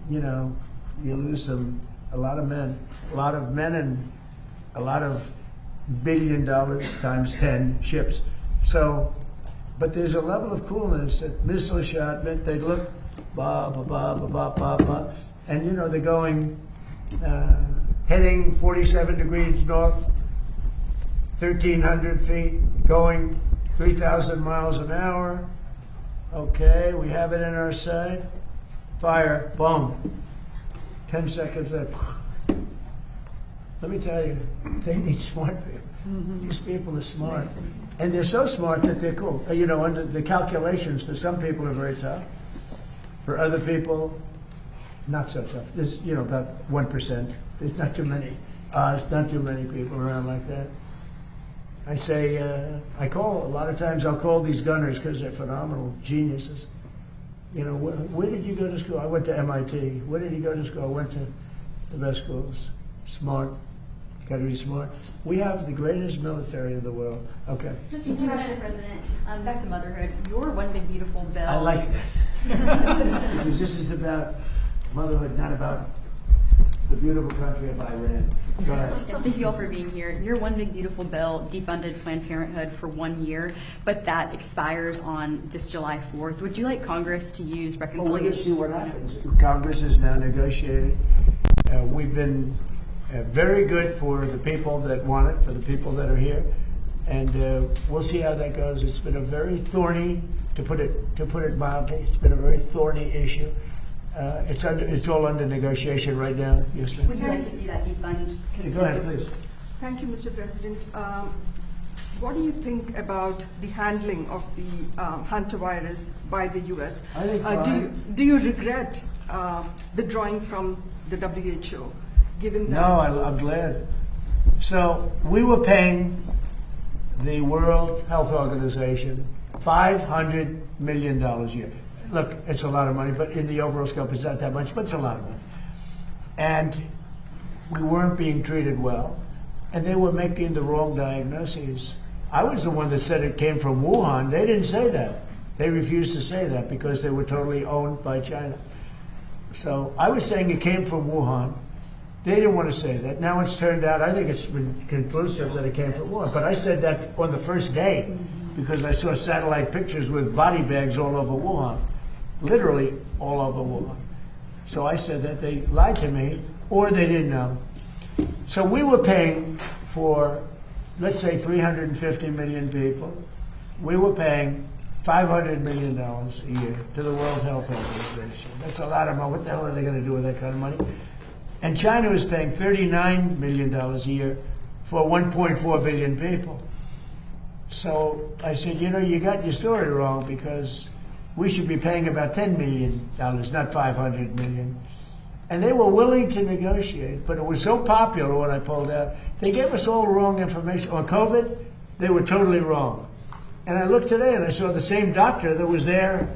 You know, you lose them. A lot of men and a lot of $1 billion times 10 ships. So, but there's a level of coolness that missile shot meant they'd look, ba ba ba ba ba ba ba, and you know they're going, heading 47 degrees north, 1,300 feet, going 3,000 miles an hour. Okay, we have it in our sight. Fire, boom. 10 seconds left. Let me tell you, they need smart people. These people are smart. And they're so smart that they're cool. You know, under the calculations, for some people are very tough. For other people, not so tough. There's, you know, about 1%. There's not too many. There's not too many people around like that. I say, a lot of times I'll call these gunners because they're phenomenal geniuses. You know, where did you go to school? I went to MIT. Where did you go to school? I went to the best schools. Smart. Got to be smart. We have the greatest military in the world. Okay. Just Mr. President, back to motherhood. Your One Big Beautiful Bill. I like that. Because this is about motherhood, not about the beautiful country of Iran. Go ahead. Yes, thank you all for being here. Your One Big Beautiful Bill defunded Planned Parenthood for 1 year, but that expires on this July 4th. Would you like Congress to use reconciliation? Well, we'll see what happens. Congress is now negotiating. We've been very good for the people that want it, for the people that are here, and we'll see how that goes. It's been a very thorny, to put it mildly, it's been a very thorny issue. It's all under negotiation right now. Yes, ma'am. Would you like to see that defund continue? Go ahead, please. Thank you, Mr. President. What do you think about the handling of the hantavirus by the U.S.? I think fine. Do you regret withdrawing from the WHO, given that? No, I'm glad. So we were paying the World Health Organization $500 million a year. Look, it's a lot of money, but in the overall scope, it's not that much, but it's a lot of money. And we weren't being treated well, and they were making the wrong diagnoses. I was the one that said it came from Wuhan. They didn't say that. They refused to say that because they were totally owned by China. So I was saying it came from Wuhan. They didn't want to say that. Now it's turned out, I think it's been conclusive that it came from Wuhan. But I said that on the first day because I saw satellite pictures with body bags all over Wuhan. Literally all over Wuhan. So I said that they lied to me or they didn't know. So we were paying for, let's say, 350 million people. We were paying $500 million a year to the World Health Organization. That's a lot of money. What the hell are they going to do with that kind of money? And China was paying $39 million a year for 1.4 billion people. So I said, you know, you got your story wrong because we should be paying about $10 million, not $500 million. And they were willing to negotiate, but it was so popular when I pulled out. They gave us all wrong information. On COVID, they were totally wrong. And I looked today and I saw the same doctor that was there.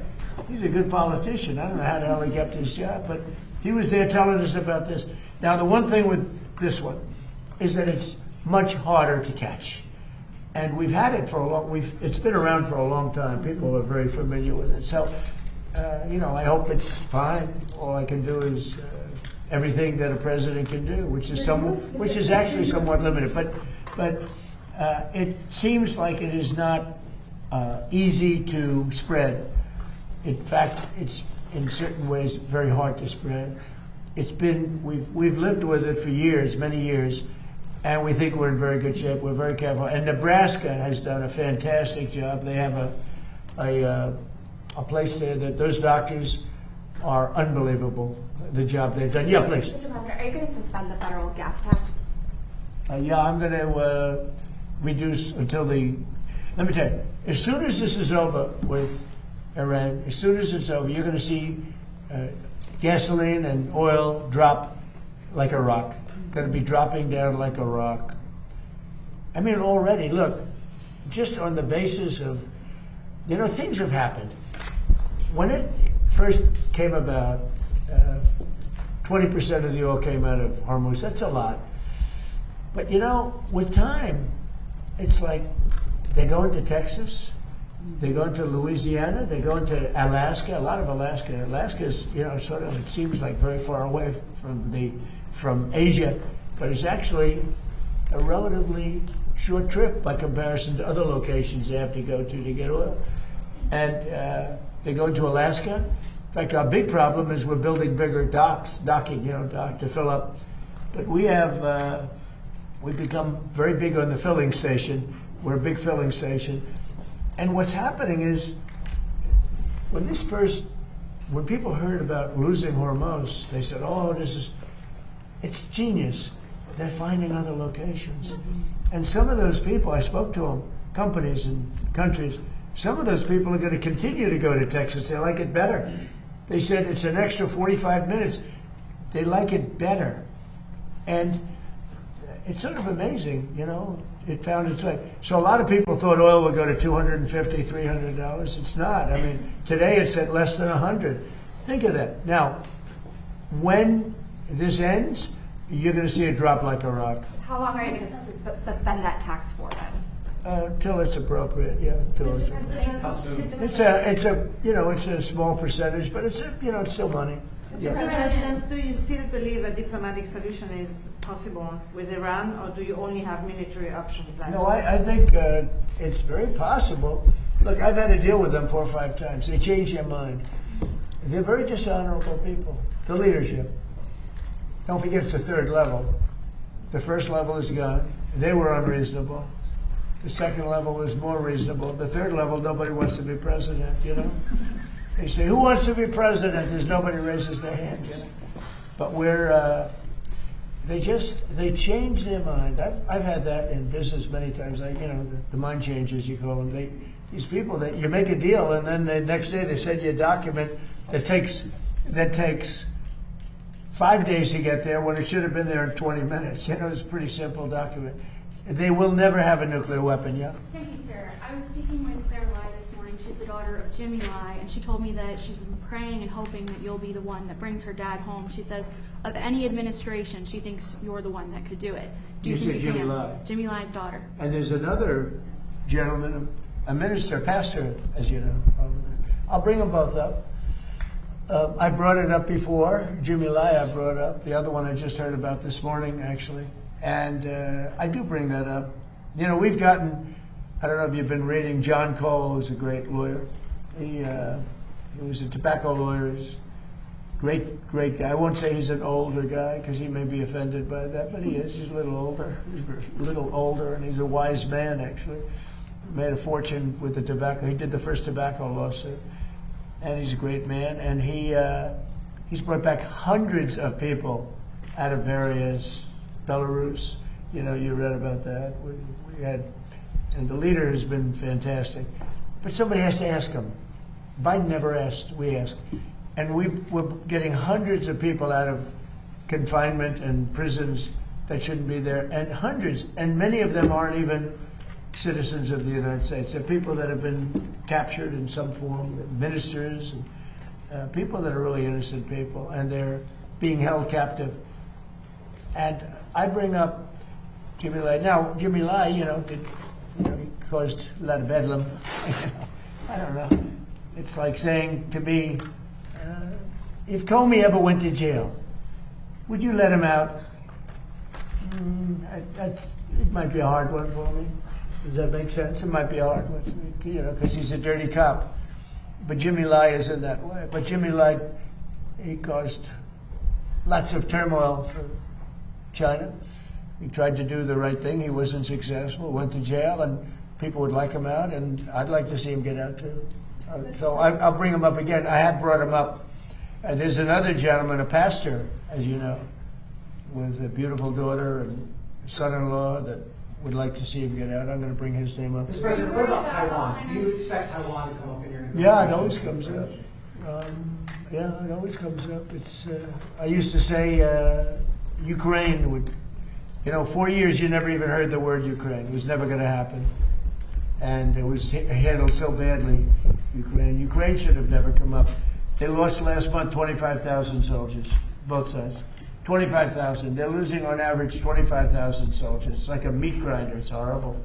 He's a good politician. I don't know how the hell he kept his job, but he was there telling us about this. Now, the one thing with this one, is that it's much harder to catch. And we've had it for a long, it's been around for a long time. People are very familiar with it. So, I hope it's fine. All I can do is everything that a president can do, which is actually somewhat limited. But it seems like it is not easy to spread. In fact, it's in certain ways very hard to spread. We've lived with it for years, many years. And we think we're in very good shape. We're very careful. And Nebraska has done a fantastic job. They have a place there that those doctors are unbelievable, the job they've done. Yeah, please. Mr. President, are you going to suspend the federal gas tax? Yeah, I'm going to reduce until let me tell you, as soon as this is over with Iran, as soon as it's over, you're going to see gasoline and oil drop like a rock. Going to be dropping down like a rock. I mean, already, look, just on the basis of, things have happened. When it first came about, 20% of the oil came out of Hormuz. That's a lot. But, with time, it's like they go into Texas, they go into Louisiana, they go into Alaska, a lot of Alaska. Alaska's, sort of, it seems like very far away from Asia, but it's actually a relatively short trip by comparison to other locations they have to go to get oil. And they go into Alaska. In fact, our big problem is we're building bigger docking to fill up. But we've become very big on the filling station. We're a big filling station. And what's happening is, when people heard about losing Hormuz, they said, it's genius. They're finding other locations. And some of those people, I spoke to them, companies and countries, some of those people are going to continue to go to Texas. They like it better. They said it's an extra 45 minutes. They like it better. And it's sort of amazing, it found its way. So a lot of people thought oil would go to $250, $300. It's not. I mean, today it's at less than 100. Think of that. Now, when this ends, you're going to see it drop like a rock. How long are you going to suspend that tax for then? Till it's appropriate, yeah. It's a small percentage, but it's still money. Mr. President, do you still believe a diplomatic solution is possible with Iran, or do you only have military options left? No, I think it's very possible. Look, I've had to deal with them 4 or 5 times. They change their mind. They're very dishonorable people. The leadership. Don't forget it's the 3rd level. The 1st level is gone. They were unreasonable. The 2nd level was more reasonable. The 3rd level, nobody wants to be president, They say, who wants to be president? There's nobody raises their hand, But they change their mind. I've had that in business many times. The mind changes, you call them. These people that you make a deal, and then the next day they send you a document that takes 5 days to get there when it should have been there in 20 minutes. It's a pretty simple document. They will never have a nuclear weapon, yeah? Thank you, sir. I was speaking with Claire Lai this morning. She's the daughter of Jimmy Lai, and she told me that she's been praying and hoping that you'll be the one that brings her dad home. She says of any administration, she thinks you're the one that could do it. Do you think said Jimmy Lai? Jimmy Lai's daughter. And there's another gentleman, a minister, pastor, as you know. I'll bring them both up. I brought it up before. Jimmy Lai I brought up. The other one I just heard about this morning, actually. And I do bring that up. We've gotten, I don't know if you've been reading, John Cole, who's a great lawyer. He was a tobacco lawyer. He's great guy. I won't say he's an older guy because he may be offended by that, but he is. He's a little older. And he's a wise man, actually. Made a fortune with the tobacco. He did the first tobacco lawsuit. And he's a great man. And he's brought back hundreds of people out of various Belarus. You read about that. We had, and the leader has been fantastic. But somebody has to ask him. Biden never asked, we asked. And we're getting hundreds of people out of confinement and prisons that shouldn't be there, and hundreds, and many of them aren't even citizens of the United States. They're people that have been captured in some form, ministers, and people that are really innocent people, and they're being held captive. And I bring up Jimmy Lai. Now, Jimmy Lai, he caused a lot of bedlam. I don't know. It's like saying to me, if Comey ever went to jail, would you let him out? It might be a hard one for me. Does that make sense? It might be a hard one, because he's a dirty cop. But Jimmy Lai isn't that way. But Jimmy Lai, he caused lots of turmoil for China. He tried to do the right thing. He wasn't successful, went to jail, and people would like him out, and I'd like to see him get out too. So I'll bring him up again. I have brought him up. There's another gentleman, a pastor, as you know, with a beautiful daughter and son-in-law that would like to see him get out. I'm going to bring his name up. Mr. President, what about Taiwan? Do you expect Taiwan to come up in your negotiations? Yeah, it always comes up. It always comes up. It's. I used to say Ukraine would. 4 years you never even heard the word Ukraine. It was never going to happen. And it was handled so badly, Ukraine. Ukraine should have never come up. They lost last month 25,000 soldiers, both sides. 25,000. They're losing on average 25,000 soldiers. It's like a meat grinder. It's horrible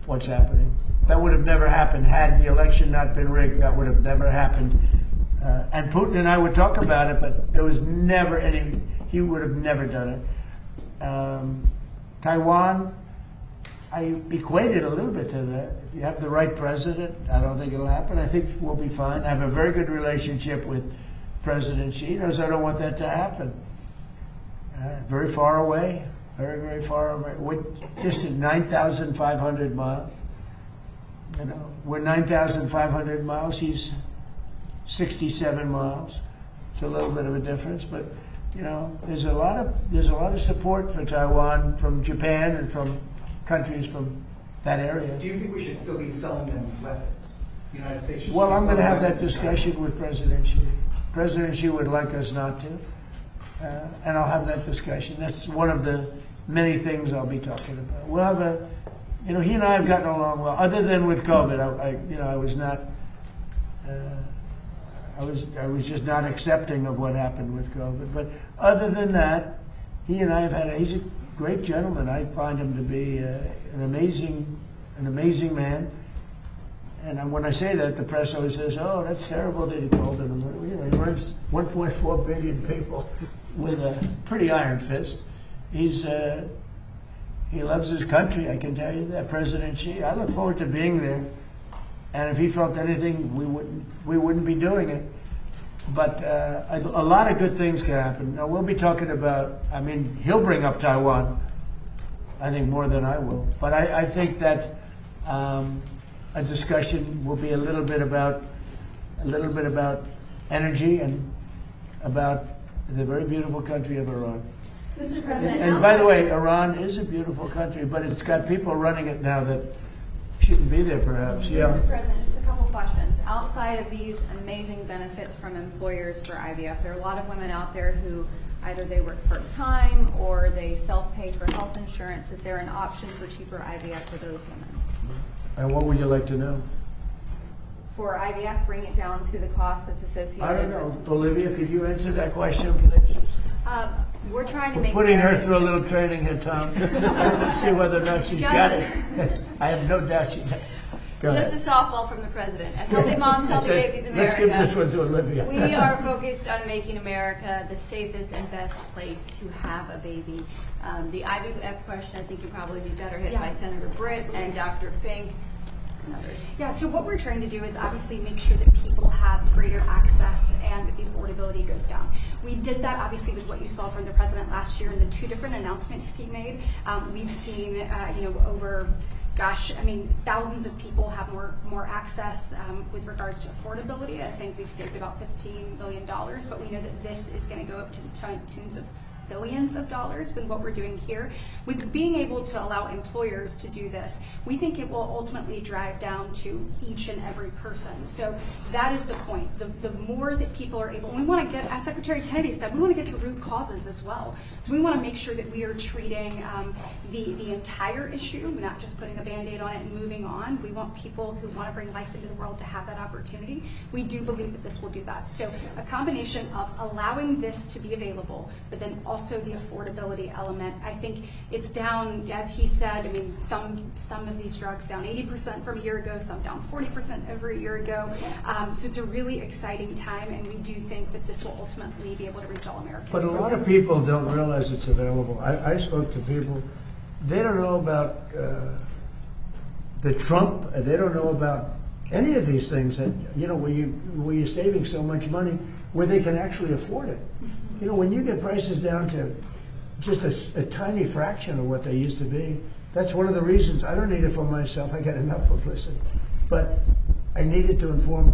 what's happening. That would have never happened had the election not been rigged. That would have never happened. And Putin and I would talk about it, but there was never any, he would have never done it. Taiwan, I equate it a little bit to that. If you have the right president, I don't think it'll happen. I think we'll be fine. I have a very good relationship with President Xi. He knows I don't want that to happen. Very far away, very, very far away. We're just at 9,500 miles. We're 9,500 miles. He's 67 miles. It's a little bit of a difference, but there's a lot of support for Taiwan from Japan and from countries from that area. Do you think we should still be selling them weapons? The United States should Well, still be I'm going to selling have that weapons to discussion with President Xi. President Xi would like us not to, and I'll have that discussion. That's one of the many things I'll be talking about. We'll have he and I have gotten along well. Other than with COVID, I was not. I was just not accepting of what happened with COVID. But other than that, he and I have had. He's a great gentleman. I find him to be an amazing man. And when I say that, the press always says, "Oh, that's terrible that he called him." He runs 1.4 billion people with a pretty iron fist. He loves his country. I can tell you that, President Xi. I look forward to being there. And if he felt anything, we wouldn't be doing it. But a lot of good things can happen. Now, we'll be talking about, he'll bring up Taiwan, I think, more than I will. But I think that a discussion will be a little bit about energy and about the very beautiful country of Iran. Mr. President. And by the way, Iran is a beautiful country, but it's got people running it now that shouldn't be there, perhaps. Yeah. Mr. President, just a couple questions. Outside of these amazing benefits from employers for IVF, there are a lot of women out there who either they work part-time or they self-pay for health insurance. Is there an option for cheaper IVF for those women? And what would you like to know? For IVF, bring it down to the cost that's associated I don't know. with... Olivia, could you answer that question, please? We're trying to We're make... putting her through a little training here, Tom. Let's see whether or not she's got it. I have no doubt she does. Go ahead. Just a softball from the president. At Healthy Moms, Healthy Babies America, let's give this one to Olivia. we are focused on making America the safest and best place to have a baby. The IVF question, I think you'd probably be better hit by Senator Britt and Dr. Fink and others. Yeah, so what we're trying to do is obviously make sure that people have greater access and affordability goes down. We did that obviously with what you saw from the president last year and the two different announcements he made. We've seen, over, thousands of people have more access with regards to affordability. I think we've saved about $15 billion, but we know that this is going to go up to the tunes of billions of dollars with what we're doing here. With being able to allow employers to do this, we think it will ultimately drive down to each and every person. So that is the point. The more that people are able, we want to get, as Secretary Kennedy said, we want to get to root causes as well. So we want to make sure that we are treating the entire issue, not just putting a Band-Aid on it and moving on. We want people who want to bring life into the world to have that opportunity. We do believe that this will do that. So a combination of allowing this to be available, but then also the affordability element. I think it's down, as he said, I mean, some of these drugs down 80% from a year ago, some down 40% over a year ago. So it's a really exciting time, and we do think that this will ultimately be able to reach all Americans. But a lot of people don't realize it's available. I spoke to people, they don't know about the Trump, they don't know about any of these things that, you know, where you're saving so much money, where they can actually afford it. You know, when you get prices down to just a tiny fraction of what they used to be, that's one of the reasons I don't need it for myself. I get enough publicity. But I needed to inform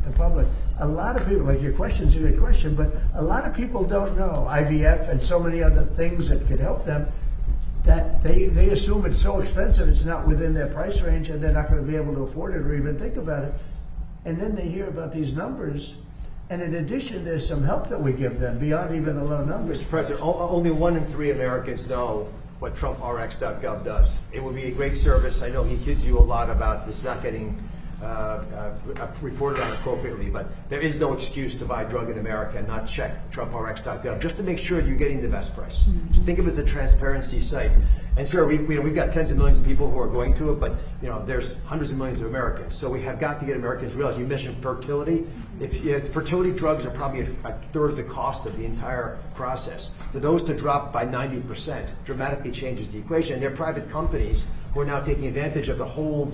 the public. A lot of people, like your question's a good question, but a lot of people don't know IVF and so many other things that could help them, that they assume it's so expensive, it's not within their price range, and they're not going to be able to afford it or even think about it. And then they hear about these numbers, and in addition, there's some help that we give them beyond even the low numbers. Mr. President, only 1 in 3 Americans know what TrumpRx.gov does. It would be a great service. I know he kids you a lot about this not getting reported on appropriately, but there is no excuse to buy a drug in America and not check TrumpRx.gov just to make sure you're getting the best price. Just think of it as a transparency site. And sir, we've got tens of millions of people who are going to it, but you know there's hundreds of millions of Americans. So we have got to get Americans to realize. You mentioned fertility. Fertility drugs are probably a third of the cost of the entire process. For those to drop by 90% dramatically changes the equation. And they're private companies who are now taking advantage of the whole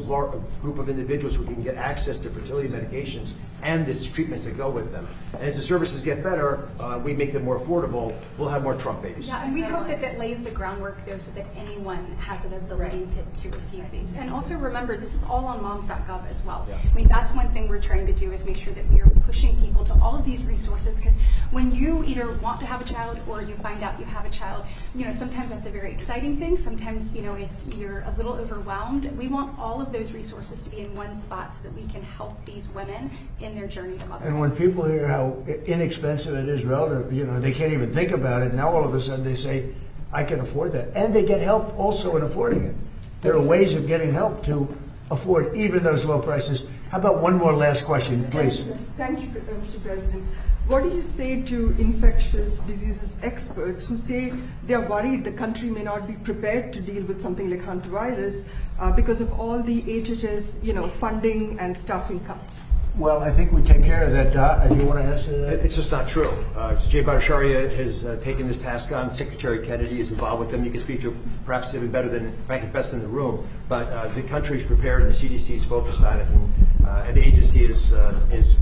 group of individuals who can get access to fertility medications and the treatments that go with them. And as the services get better, we make them more affordable, we'll have more Trump babies. Yeah, and we hope that that lays the groundwork, though, so that anyone has an ability to receive these. And also remember, this is all on moms.gov as well. Yeah. I mean, that's one thing we're trying to do is make sure that we are pushing people to all of these resources, because when you either want to have a child or you find out you have a child, you know, sometimes that's a very exciting thing. Sometimes, you know, you're a little overwhelmed. We want all of those resources to be in one spot so that we can help these women in their journey to motherhood. And when people hear how inexpensive it is relative, you know, they can't even think about it. Now all of a sudden they say, I can afford that. And they get help also in affording it. There are ways of getting help to afford even those low prices. How about one more last question, please? Thank you, Mr. President. What do you say to infectious diseases experts who say they are worried the country may not be prepared to deal with something like hantavirus because of all the HHS, you know, funding and staffing cuts? Well, I think we take care of that. Do you want to answer that? It's just not true. Jay Bhattacharya has taken this task on. Secretary Kennedy is involved with them. You can speak to perhaps even better than, frankly, best in the room. But the country is prepared, and the CDC is focused on it, and the agency is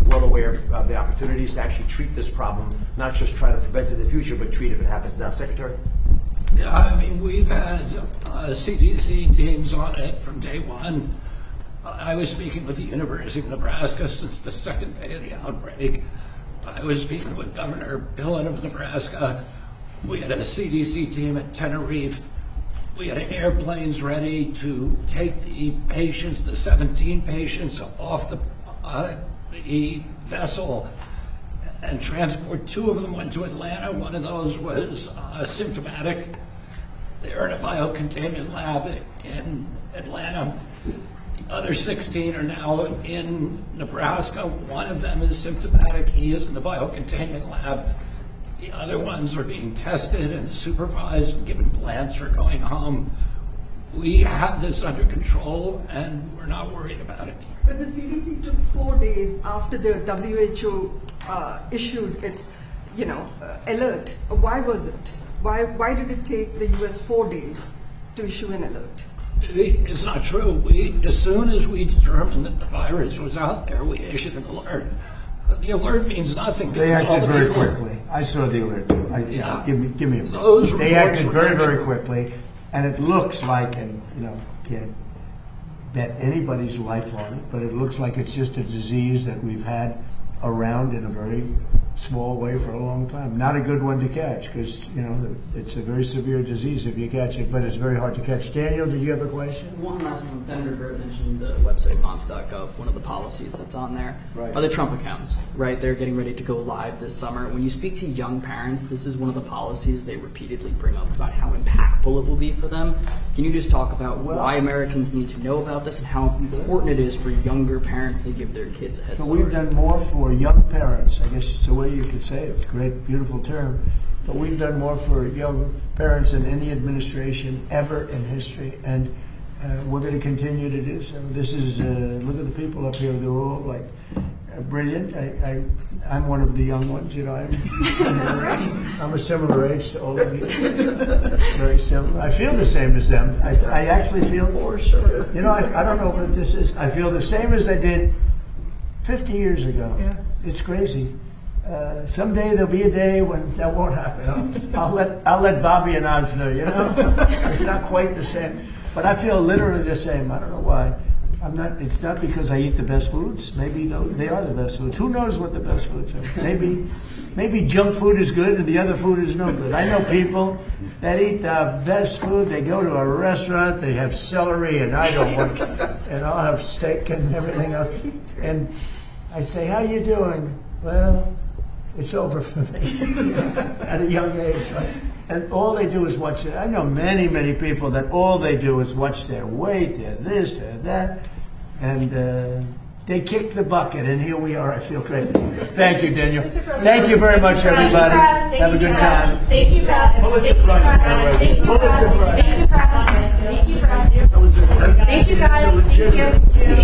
well aware of the opportunities to actually treat this problem, not just try to prevent it in the future, but treat it if it happens now. Secretary? Yeah, I mean, we've had CDC teams on it from day one. I was speaking with the University of Nebraska since the second day of the outbreak. I was speaking with Governor Billen of Nebraska. We had a CDC team at Tenerife. We had airplanes ready to take the patients, the 17 patients, off the vessel and transport. 2 of them went to Atlanta. One of those was symptomatic. They're in a biocontainment lab in Atlanta. The other 16 are now in Nebraska. One of them is symptomatic. He is in the biocontainment lab. The other ones are being tested and supervised and given plans for going home. We have this under control, and we're not worried about it. But the CDC took 4 days after the WHO issued its, alert. Why was it? Why did it take the US 4 days to issue an alert? It's not true. As soon as we determined that the virus was out there, we issued an alert. The alert means nothing. They acted very quickly. I saw the alert. Give me a break. They acted very, very quickly, and it looks like, and can't bet anybody's life on it, but it looks like it's just a disease that we've had around in a very small way for a long time. Not a good one to catch because, it's a very severe disease if you catch it, but it's very hard to catch. Daniel, did you have a question? One last one. Senator Burt mentioned the website moms.gov. One of the policies that's on there are the Trump accounts, right? They're getting ready to go live this summer. When you speak to young parents, this is one of the policies they repeatedly bring up about how impactful it will be for them. Can you just talk about why Americans need to know about this and how important it is for younger parents to give their kids a head start? So we've done more for young parents, I guess. So way you could say it. It's a great, beautiful term. But we've done more for young parents than any administration ever in history, and we're going to continue to do so. This is, look at the people up here. They're all like brilliant. I'm one of the young ones, you know. I'm a similar age to all of you. Very similar. I feel the same as them. I actually feel more so. You know, I don't know what this is. I feel the same as I did 50 years ago. Yeah. It's crazy. Someday there'll be a day when that won't happen. I'll let Bobby and Oz know, you know? It's not quite the same. But I feel literally the same. I don't know why. It's not because I eat the best foods. Maybe they are the best foods. Who knows what the best foods are? Maybe junk food is good and the other food is no good. I know people that eat the best food. They go to a restaurant, they have celery, and I don't want, and I'll have steak and everything else. And I say, how you doing? Well, it's over for me at a young age. Right? And all they do is watch it. I know many, many people that all they do is watch their weight, their this, their that, and they kick the bucket. And here we are. I feel great. Thank you, Daniel. Thank you very much, everybody. Have a good time. Thank you, Press. Pulitzer Prize, by the way. Thank you, Pulitzer Prize. Thank you, Press. Thank you, Press. That was a- Thank you, guys. Thank you.